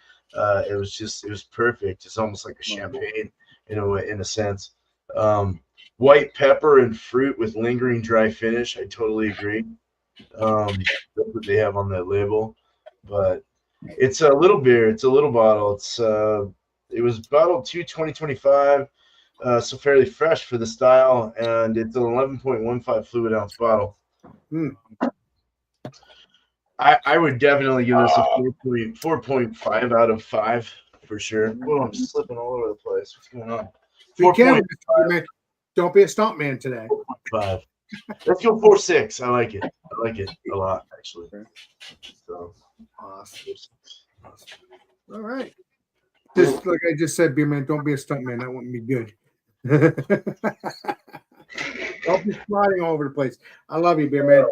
It was perfect. It's almost like a champagne in a sense. White pepper and fruit with lingering dry finish. I totally agree. That's what they have on that label. But it's a little beer. It's a little bottle. It was bottled 2025, so fairly fresh for the style, and it's an 11.15 fluid ounce bottle. I would definitely give this a 4.5 out of 5 for sure. Whoa, I'm slipping all over the place. What's going on? Be careful, Mr. Beerman. Don't be a stomp man today. 4.5. Let's go 4.6. I like it. I like it a lot, actually. So awesome. All right. Just like I just said, Beerman, don't be a stunt man. That wouldn't be good. Don't be sliding all over the place. I love you, Beerman.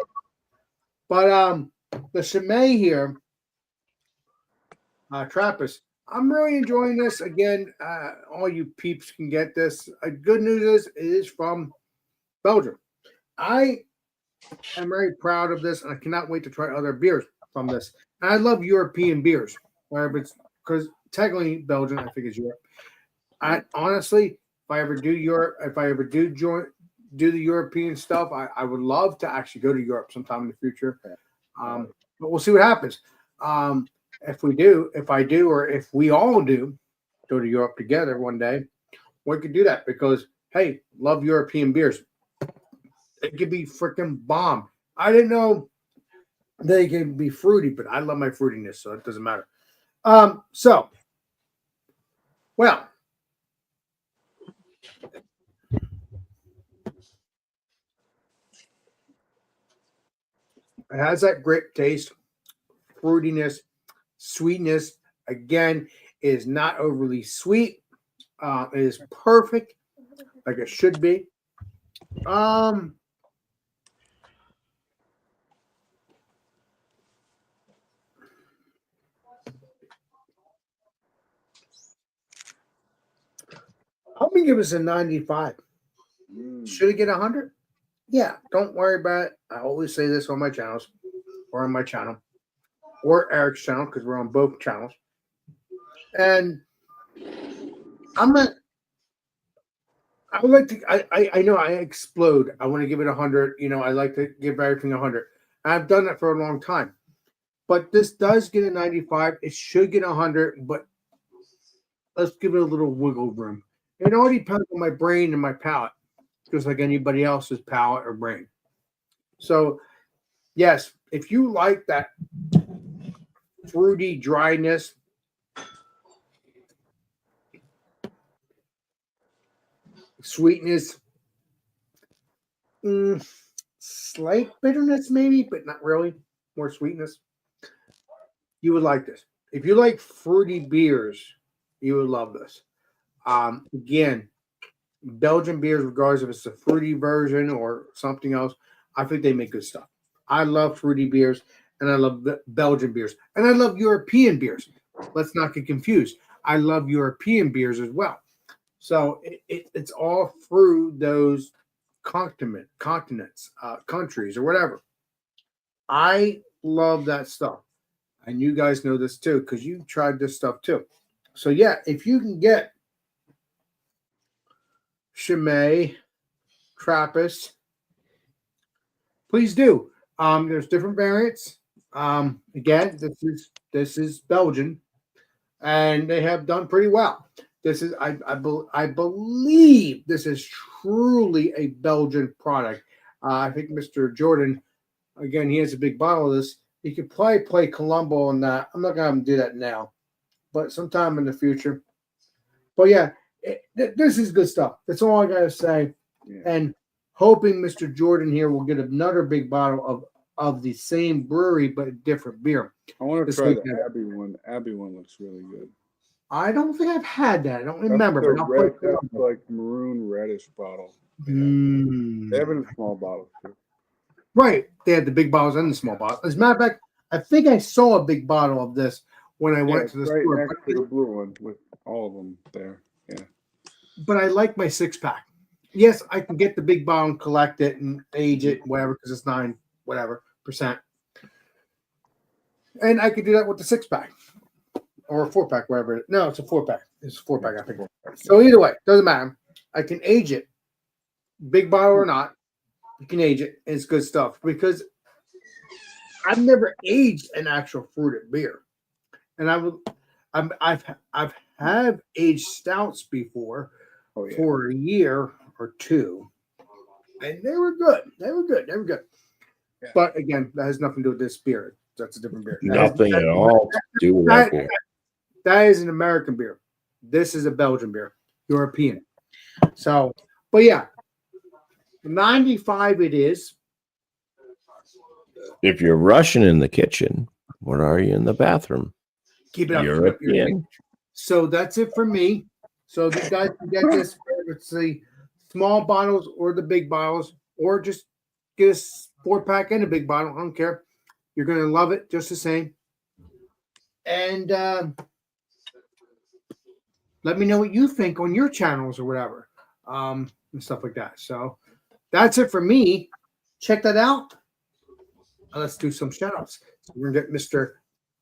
But the Chimay here, Trappist, I'm really enjoying this. Again, all you peeps can get this. Good news is it is from Belgium. I I'm very proud of this, and I cannot wait to try other beers from this. And I love European beers, wherever it's because technically Belgium, I think, is Europe. I honestly, if I ever do Europe, if I ever do do the European stuff, I would love to actually go to Europe sometime in the future. But we'll see what happens. If I do, or if we all do go to Europe together one day, we could do that because, hey, love European beers. It could be freaking bomb. I didn't know they can be fruity, but I love my fruitiness, so it doesn't matter. Well, it has that grape taste, fruitiness, sweetness. Again, it is not overly sweet. It is perfect, like it should be. I'm gonna give us a 95. Should it get 100? Yeah, don't worry about it. I always say this on my channels, or on my channel, or Eric's channel, because we're on both channels. And I would like to. I know I explode. I want to give it 100. I like to give everything 100. I've done that for a long time, but this does get a 95. It should get 100, but let's give it a little wiggle room. It all depends on my brain and my palate, just like anybody else's palate or brain. So, yes, if you like that fruity dryness, sweetness, slight bitterness maybe, but not really, more sweetness, you would like this. If you like fruity beers, you would love this. Again, Belgian beers, regardless if it's a fruity version or something else, I think they make good stuff. I love fruity beers, and I love Belgian beers, and I love European beers. Let's not get confused. I love European beers as well. So it's all through those continents, countries, or whatever. I love that stuff. And you guys know this too, because you tried this stuff too. So yeah, if you can get Chimay, Trappist, please do. There's different variants. Again, this is Belgian, and they have done pretty well. This is I believe this is truly a Belgian product. I think Mr. Jordan, again, he has a big bottle of this. He could probably play Colombo on that. I'm not going to do that now, but sometime in the future. But yeah, this is good stuff. That's all I got to say. Yeah. And hoping Mr. Jordan here will get another big bottle of the same brewery, but a different beer. I want to try the Abbey one. The Abbey one looks really good. I don't think I've had that. I don't remember. That's like maroon reddish bottle. They have it in small bottles too. Right. They had the big bottles and the small bottles. As a matter of fact, I think I saw a big bottle of this when I went to the store. Next to the blue one with all of them there. Yeah. But I like my 6-pack. Yes, I can get the big bottle and collect it and age it, whatever, because it's 9% %. And I could do that with the 6-pack or a 4-pack, whatever. No, it's a 4-pack. It's a 4-pack, I think. So either way, doesn't matter. I can age it, big bottle or not. You can age it. And it's good stuff because I've never aged an actual fruited beer, and I've had aged stouts before for a year or two, and they were good. They were good. Yeah. But again, that has nothing to do with this beer. That's a different beer. Nothing at all to do with that beer. That is an American beer. This is a Belgian beer, European. So, but yeah, 95 it is. If you're Russian in the kitchen, what are you in the bathroom? Keep it up. European. So that's it for me. So if you guys can get this, it's the small bottles or the big bottles, or just get a 4-pack and a big bottle. I don't care. You're going to love it just the same. And let me know what you think on your channels or whatever, and stuff like that. So that's it for me. check that out. Let's do some shout outs. So we're going to get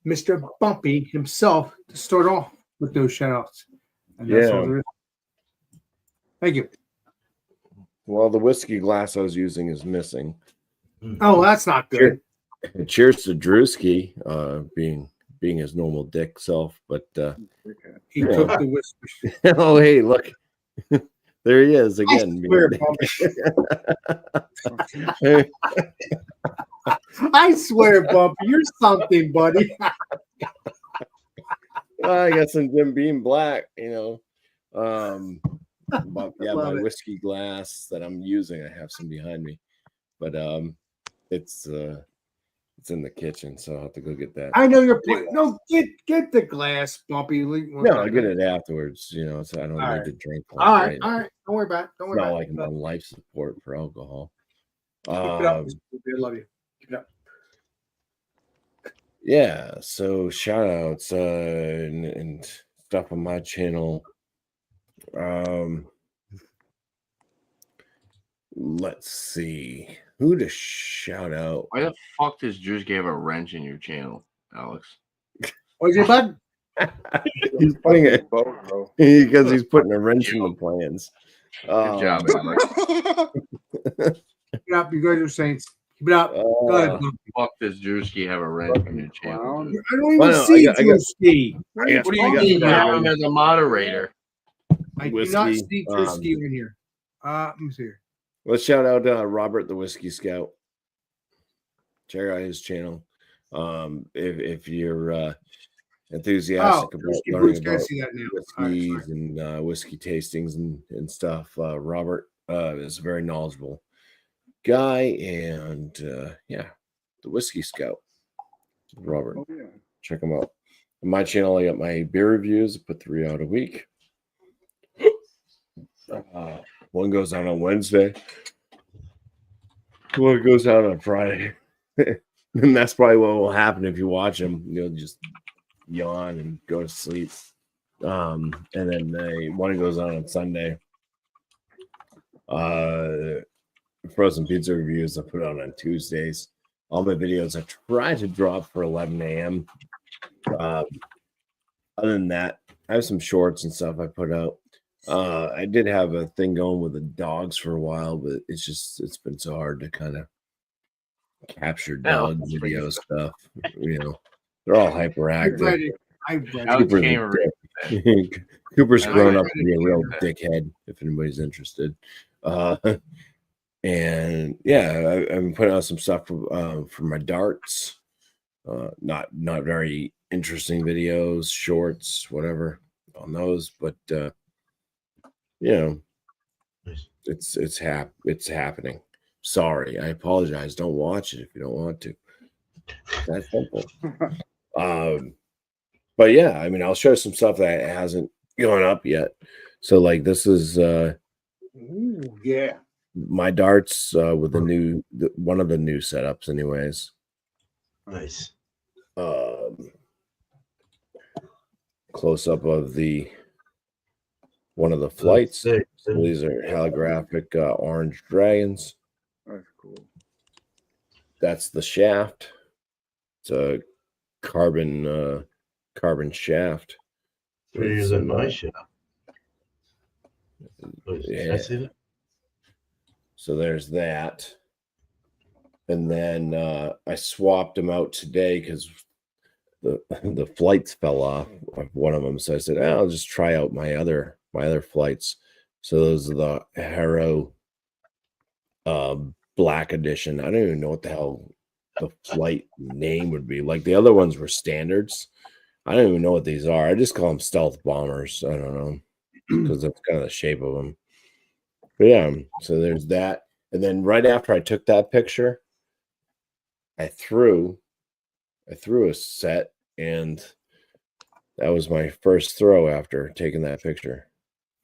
Mr. Bumpy himself to start off with those shout outs. And that's all there is. Thank you. Well, the whiskey glass I was using is missing. Oh, that's not good. Cheers to Drewski, being his normal dick self, but He took the whiskey. oh hey, look, there he is again. I swear, Bumpy, you're something, buddy. I got some Jim Beam Black, but yeah, my whiskey glass that I'm using, I have some behind me, but it's in the kitchen, so I'll have to go get that. I know you're putting. No, get the glass, Bumpy. No, I'll get it afterwards. So I don't need to drink. All right. Don't worry about it. Don't worry about it. Like I'm on life support for alcohol. Keep it up. I love you. Keep it up. Yeah. So shout outs and stuff on my channel. Let's see who to shout out. Why the fuck does Juice have a wrench in your channel, Alex? What's your button? He's putting it because he's putting a wrench in the plans. Good job, Alex. Keep it up. You guys are Saints. Keep it up. Go ahead. Fuck does Drewski have a wrench in your channel? I don't even see Drewski. What do you mean you have him as a moderator? I do not see Drewski in here. Let me see here. Let's shout out Robert the Whiskey Scout. Check out his channel. If you're enthusiastic about learning about whiskeys and whiskey tastings and stuff, Robert is a very knowledgeable guy, and the Whiskey Scout. Robert, check him out. On my channel, I got my beer reviews. I put 3 out a week. One goes out on Wednesday. One goes out on Friday. And that's probably what will happen if you watch them. You'll just yawn and go to sleep. And then one goes on Sunday. Frozen pizza reviews I put on Tuesdays. All my videos I try to drop for 11 a.m. Other than that, I have some shorts and stuff I put out. I did have a thing going with the dogs for a while, but it's been so hard to kind of capture dog video stuff. They're all hyperactive. Cooper's grown up to be a real dickhead, if anybody's interested. And yeah, I've been putting out some stuff for my darts. Not very interesting videos, shorts, whatever on those, but it's happening. Sorry, I apologize. Don't watch it if you don't want to. That's simple. But yeah, I mean, I'll show some stuff that hasn't gone up yet. So like this is my darts with one of the new setups anyways. Nice. Close up of one of the flights. These are holographic orange dragons. That's cool. That's the shaft. It's a carbon shaft. Bigger than my shaft. Yeah. I see that. So there's that. And then I swapped them out today because the flights fell off of one of them. So I said, I'll just try out my other flights. So those are the Harrow Black Edition. I don't even know what the hell the flight name would be. Like the other ones were standards. I don't even know what these are. I just call them stealth bombers. I don't know because that's kind of the shape of them. But yeah, so there's that. And then right after I took that picture, I threw a set, and that was my first throw after taking that picture.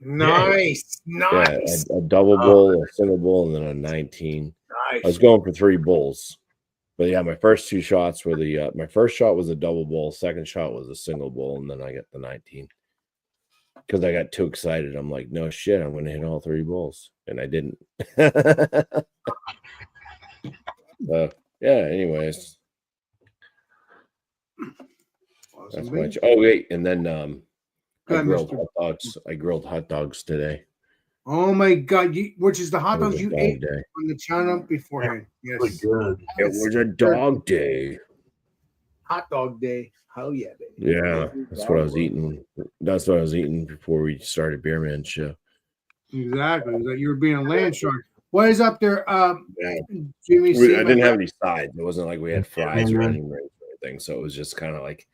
Nice. Yeah, a double bull, a single bull, and then a 19. Nice. I was going for 3 bulls. But yeah, my first 2 shots were my first shot was a double bull, second shot was a single bull, and then I got the 19. Because I got too excited. I'm like, no shit, I'm going to hit all 3 bulls. And I didn't. Yeah. Anyways, Awesome, that's baby. much. Oh wait, and then Go I ahead, grilled Mr. hot dogs. I grilled hot dogs today. Oh my God! Which is the hot It was dogs a you dog ate day. on the channel beforehand? Look Yes, good. It was a dog day. hot dog day. Hell yeah, baby. Yeah, that's what I was eating. That's what I was eating before we started Beerman show. Exactly. That you were being a land shark. What is up there? Yeah. Jimmy C. I my didn't have friend? any sides. It wasn't like we had fries or anything. So it was just kind of like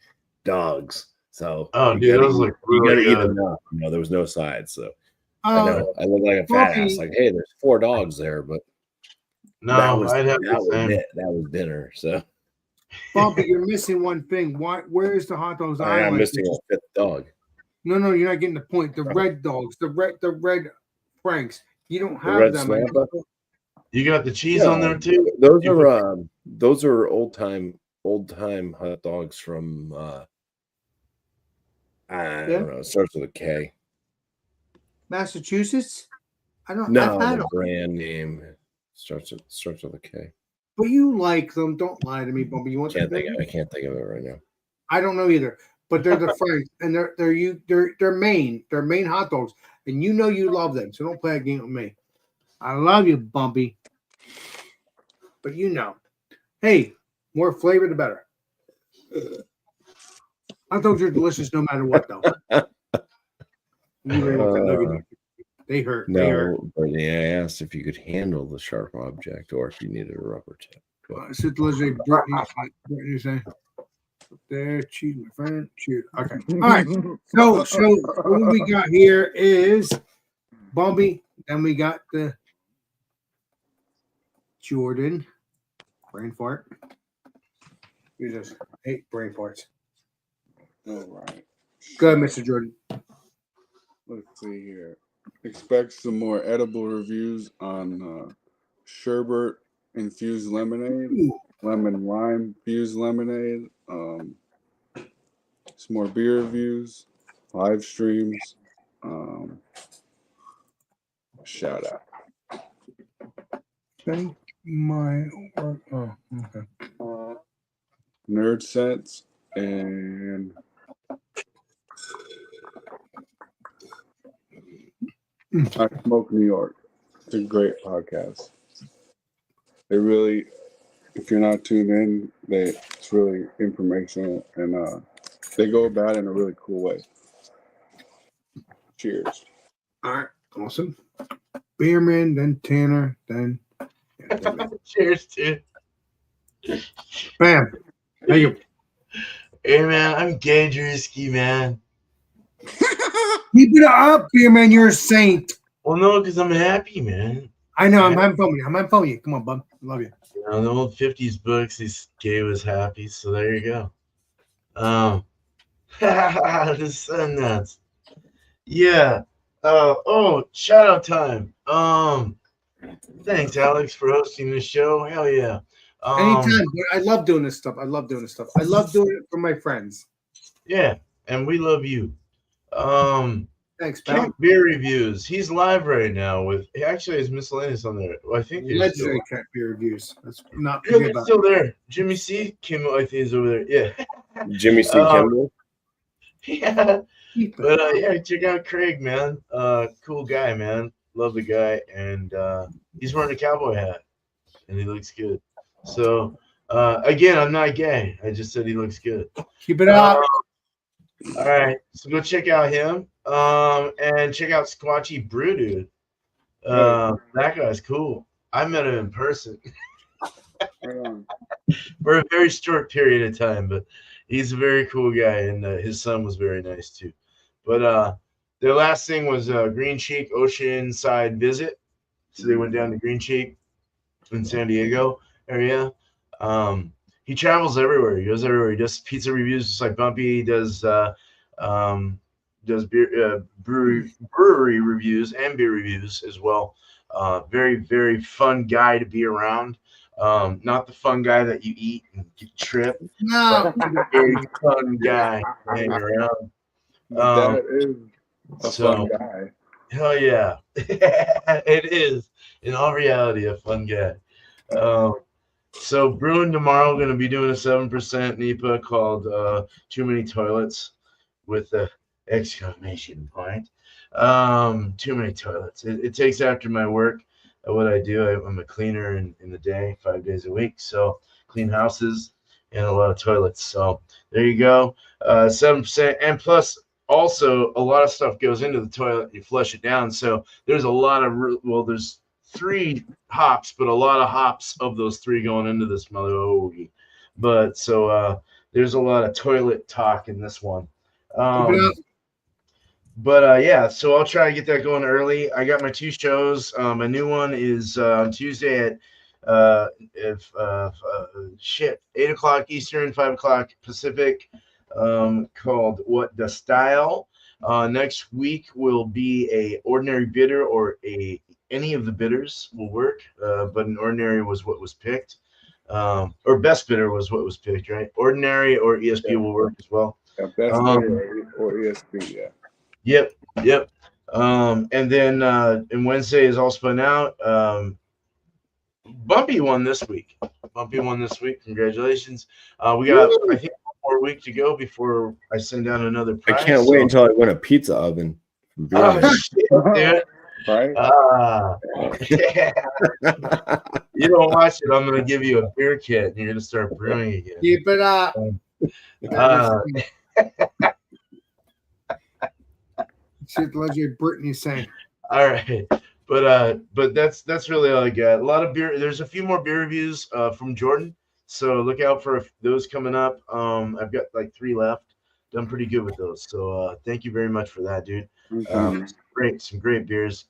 dogs. So Oh, you dude, gotta those look you gotta really eat good. them up. There was no sides. So I know I look like a fat Bobby- ass. Like, hey, there's 4 dogs there, but No, that I'd have was the same. it. That was dinner. So Bumpy, you're missing one thing. Where's the hot dogs? I I'm like? missing a 5th dog. No, you're not getting the point. The red dogs, the red Franks. You don't The have red them. Snapper? You got the cheese on there too. Those are old time hot dogs from I don't know. It starts with a K. Massachusetts. I don't. No, I've had the them. brand name starts with a K. But you like them. Don't lie to me, Bumpy. You want I them? can't think of it right now. I don't know either. But they're the Franks, and they're Maine. They're Maine hot dogs, and you know you love them. So don't play a game with me. I love you, Bumpy. But you know, hey, more flavor the better. Hot dogs are delicious no matter what, though. You really want that nugget. They hurt. They hurt. No, but yeah, I asked if you could handle the sharp object or if you needed a rubber tip. So delicious. Brittany say. There, cheese, my friend. Cheers. Okay. All right. So what we got here is Bumpy. Then we got the Jordan. Brain fart. You just hate brain farts. All right. Go ahead, Mr. Jordan. Let's see here. Expect some more edible reviews on sherbet infused lemonade, lemon lime infused lemonade, some more beer reviews, live streams, shout out. Thank my work. Oh, okay. Nerd Sense and I Smoke New York. It's a great podcast. They really, if you're not tuned in, it's really informational and they go about it in a really cool way. Cheers. All right. Awesome. Beerman, then Tanner, then. Cheers, dude. Bam. Thank you. Hey, man, I'm gay Drewski, man. Keep it up, Beerman. You're a saint. Well, no, because I'm happy, man. I know. I'm having fun with you. I'm having fun with you. Come on, bub. I love you. You know, the old 50s books, this gay was happy, so there you go. The sun nuts. Yeah. Shout out time. Thanks, Alex, for hosting the show. Hell yeah. Anytime. I love doing this stuff. I love doing it for my friends. Yeah, and we love you. Thanks, pal. Cat Beer Reviews. He's live right now with actually his miscellaneous on there. Well, I think he's Legendary Cat Beer Reviews. Let's not yeah, forget they're about still there. Jimmy C. Kim, I think, is over there. Yeah. Jimmy C. Kimball. Yeah. it. But yeah, check out Craig, man. Cool guy, man. Love the guy, and he's wearing a cowboy hat, and he looks good. So again, I'm not gay. I just said he looks good. Keep it up. All right, so go check out him, and check out Squatchy Brew, dude. That guy's cool. I met him in person for a very short period of time, but he's a very cool guy, and his son was very nice too. But their last thing was Green Cheek Oceanside visit, so they went down to Green Cheek in San Diego area. He travels everywhere. He goes everywhere. He does pizza reviews just like Bumpy. He does beer brewery reviews and beer reviews as well. Very, very fun guy to be around. Not the fun guy that you eat and get tripped. No. Very fun guy to hang around. That is a fun guy. Hell yeah. It is, in all reality, a fun guy. So brewing tomorrow, going to be doing a 7% NEPA called Too Many Toilets with the exclamation point. Too many toilets. It takes after my work. What I do, I'm a cleaner in the day, 5 days a week. So clean houses and a lot of toilets. So there you go. 7%. And plus, also, a lot of stuff goes into the toilet. You flush it down. So there's a lot of, there's 3 hops, but a lot of hops of those 3 going into this mother. But so there's a lot of toilet talk in this one. Yeah, so I'll try to get that going early. I got my 2 shows. My new one is on Tuesday at 8 o'clock Eastern, 5 o'clock Pacific, called What the Style. Next week will be a ordinary bitter or any of the bitters will work, but an ordinary was what was picked, or best bitter was what was picked, right? Ordinary or ESP will work as well. Yeah, best bitter or ESP, yeah. Yep. And then and Wednesday is all spun out. Bumpy won this week. Congratulations. We got, I think, 1 more week to go before I send down another prize. I can't wait until I win a pizza oven. Oh, shit, dude. Right? Yeah. You don't watch it, I'm going to give you a beer kit and you're going to start brewing again. Keep it up. Shit, legend Brittany saying. All right. But that's really all I got. A lot of beer. There's a few more beer reviews from Jordan, so look out for those coming up. I've got like 3 left. Done pretty good with those. So thank you very much for that, dude. Some great beers.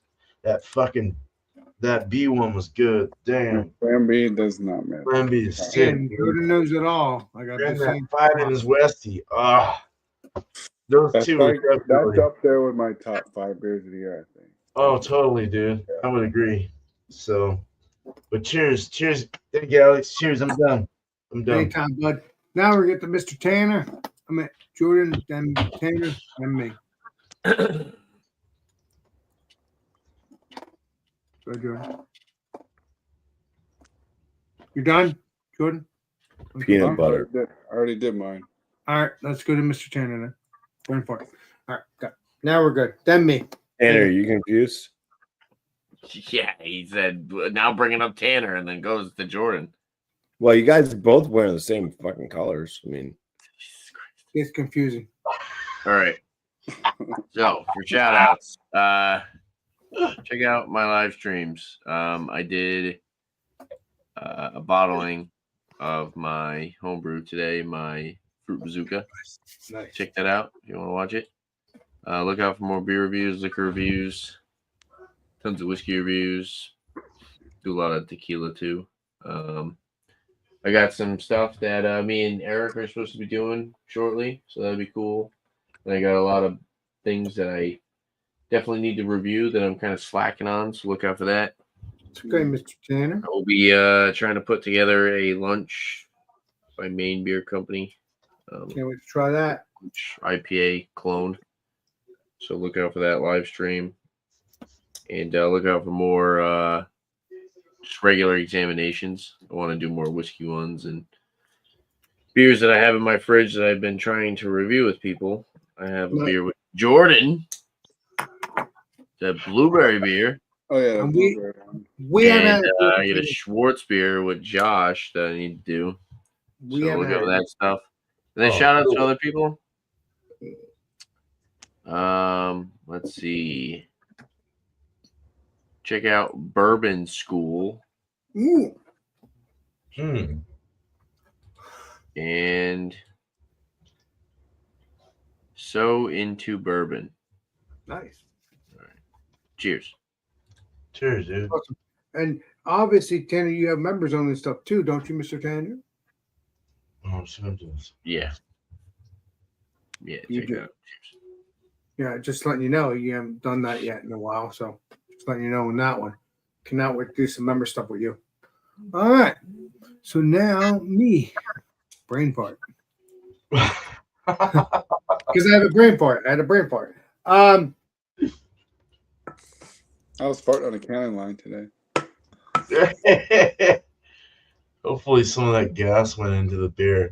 That B one was good. Damn. Plan B does not matter. Plan B is sick. Jordan knows it all. I got And the that same. 5 in his Westie. Those That's 2 that's up there with my top 5 beers of the year, I think. Oh, totally, dude. I would agree. So, but cheers. Thank you, Alex. Cheers. I'm done. Anytime, bud. Now we get to Mr. Tanner. I mean Jordan, then Tanner, and me. Go, Jordan. You done, Jordan? Peanut butter. I already did mine. All right, let's go to Mr. Tanner then. Going for it. All right, go. Now we're good. Then me. Tanner, are you confused? Yeah, he said now bringing up Tanner and then goes to Jordan. Well, you guys both wearing the same fucking colors. I mean, It's confusing. All right. So for shout outs, check out my live streams. I did a bottling of my homebrew today, my Fruit Bazooka. Nice. Check that out if you want to watch it. Look out for more beer reviews, liquor reviews, tons of whiskey reviews. Do a lot of tequila too. I got some stuff that me and Eric are supposed to be doing shortly, so that'd be cool. And I got a lot of things that I definitely need to review that I'm kind of slacking on, so look out for that. It's okay, Mr. Tanner. I will be trying to put together a lunch by Maine Beer Company. Can't wait to try that. IPA clone. So look out for that live stream. And look out for more just regular examinations. I want to do more whiskey ones and beers that I have in my fridge that I've been trying to review with people. I have a beer with Jordan. The blueberry beer. Oh, yeah. And We I get a Schwartz beer with Josh that I need to do. So look out for that stuff. And then shout out to other people. Let's see. Check out Bourbon School. Ooh. And So Into Bourbon. Nice. All right. Cheers. Cheers, dude. Awesome. And obviously, Tanner, you have members on this stuff too, don't you, Mr. Tanner? Oh, symptoms. Yeah. Yeah, You check do. it out. Cheers. Yeah, just letting you know you haven't done that yet in a while, so just letting you know on that one. Cannot wait to do some member stuff with you. All right. So now me, brain fart. Because I have a brain fart. I had a brain fart. I was farting on a county line today. Hopefully, some of that gas went into the beer.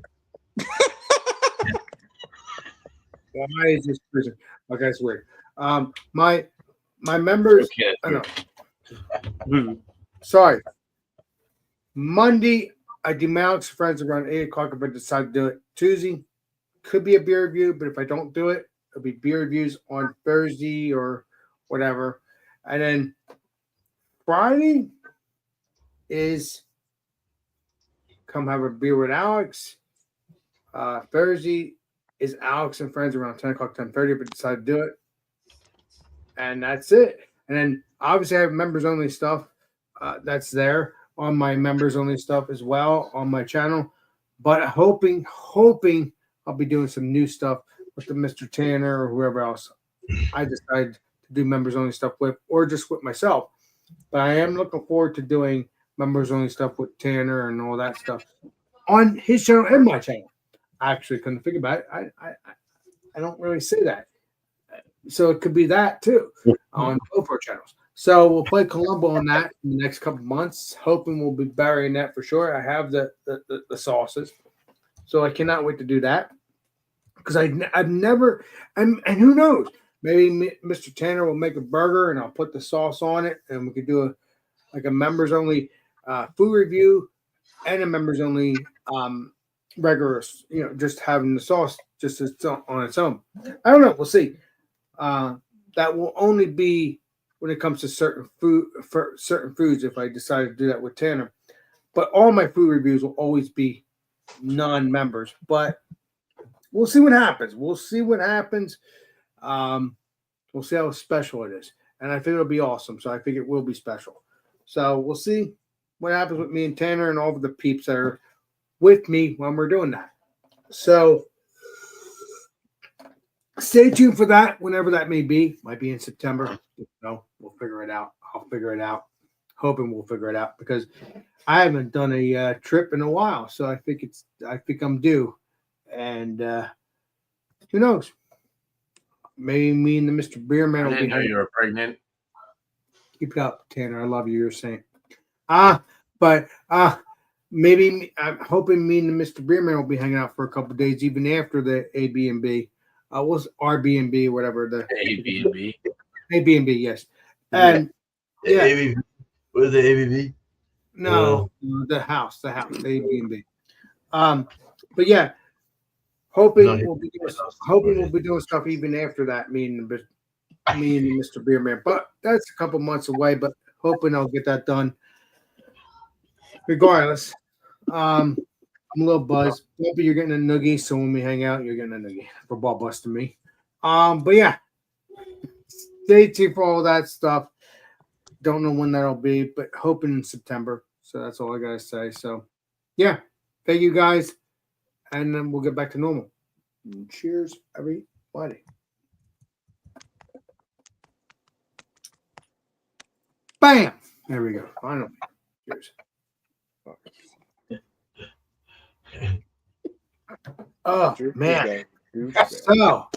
Why is this person? Okay, that's weird. My members. Okay. I know. Sorry. Monday, I do Mount's Friends around 8 o'clock if I decide to do it. Tuesday, could be a beer review, but if I don't do it, it'll be beer reviews on Thursday or whatever. And then Friday is come have a beer with Alex. Thursday is Alex and Friends around 10 o'clock, 10:30 if I decide to do it. And that's it. And then obviously I have members only stuff that's there on my members only stuff as well on my channel. But hoping I'll be doing some new stuff with the Mr. Tanner or whoever else I decide to do members only stuff with, or just with myself. But I am looking forward to doing members only stuff with Tanner and all that stuff on his channel and my channel. I actually couldn't think about it. I don't really say that. So it could be that too on both our channels. So we'll play Columbo on that in the next couple of months. Hoping we'll be burying that for sure. I have the sauces, so I cannot wait to do that because I've never and who knows, maybe Mr. Tanner will make a burger and I'll put the sauce on it and we could do a members only food review and a members only regular, just having the sauce just on its own. I don't know. We'll see. That will only be when it comes to certain foods if I decide to do that with Tanner. But all my food reviews will always be non-members. But we'll see what happens. We'll see how special it is. And I think it'll be awesome. So I think it will be special. So we'll see what happens with me and Tanner and all of the peeps that are with me when we're doing that. So stay tuned for that whenever that may be. Might be in September. No, we'll figure it out. I'll figure it out. Hoping we'll figure it out because I haven't done a trip in a while. So I think I'm due. And who knows? Maybe me and the Mr. Beerman I will didn't be. know you were pregnant. Keep it up, Tanner. I love you. You're saying. But maybe I'm hoping me and the Mr. Beerman will be hanging out for a couple of days, even after the Airbnb. Was Airbnb, whatever the Airbnb, yes. And yeah. ABV. What is the ABV? No, the house, the Airbnb. But yeah, hoping we'll be doing stuff even after that. Me and Mr. Beerman, but that's a couple months away. But hoping I'll get that done. Regardless, I'm a little buzzed. Maybe you're getting a noogie, so when we hang out, you're getting a noogie for ball busting me. But yeah, stay tuned for all that stuff. Don't know when that'll be, but hoping in September. So that's all I gotta say. So yeah, thank you guys, and then we'll get back to normal. Cheers, everybody. Bam! There we go. Finally. Cheers. Oh man. So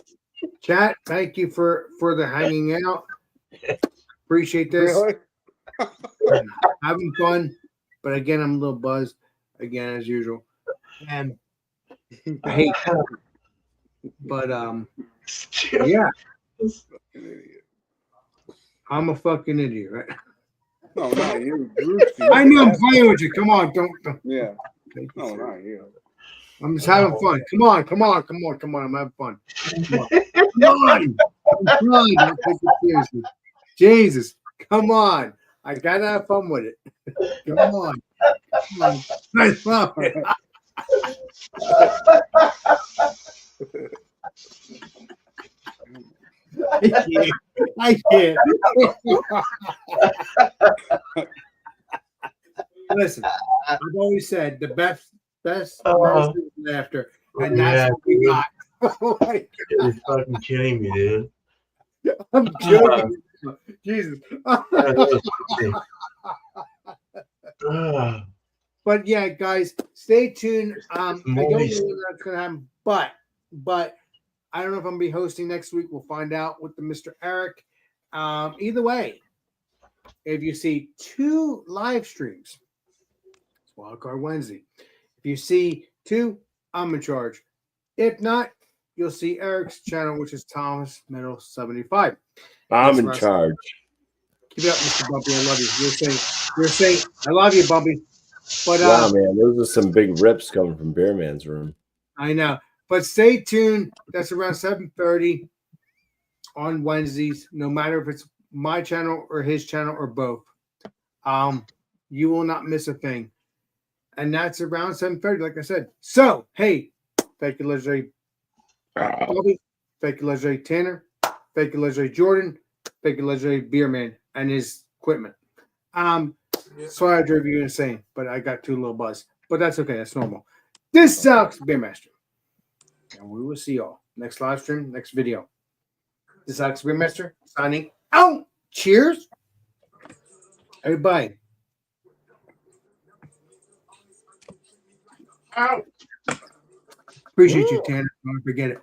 chat, thank you for the hanging out. Appreciate this. Really? Having fun. But again, I'm a little buzzed again as usual. And I hate that. But yeah. I'm a fucking idiot, right? No, not you. I know I'm playing with you. Come on, don't. Yeah. No, not you. I'm just having fun. Come on. I'm having fun. Come on. I'm trying. Don't take it seriously. Jesus, come on. I gotta have fun with it. Come on. Nice fun. I can't. Listen, I've always said the best is laughter, and that's what we got. Oh my God. You're fucking kidding me, dude. I'm joking. Jesus. But yeah, guys, stay tuned. I don't know when that's gonna happen, but I don't know if I'm gonna be hosting next week. We'll find out with the Mr. Eric. Either way, if you see 2 live streams, WildCard Wednesday. If you see 2, I'm in charge. If not, you'll see Eric's channel, which is Thomas Metal 75. I'm in charge. Keep it up, Mr. Bumpy. I love you. You're saying, I love you, Bumpy. But Wow, man, those are some big rips coming from Bearman's room. I know. But stay tuned. That's around 7:30 on Wednesdays, no matter if it's my channel or his channel or both. You will not miss a thing. And that's around 7:30, like I said. So, hey, thank you, legendary Bobby. Thank you, legendary Tanner. Thank you, legendary Jordan. Thank you, legendary Beerman and his equipment. Sorry I drove you insane, but I got too little buzz. But that's okay. That's normal. This is Alex Beermaster. And we will see y'all next live stream, next video. This is Alex Beermaster signing out. Cheers. Everybody. Appreciate you, Tanner. Don't forget it.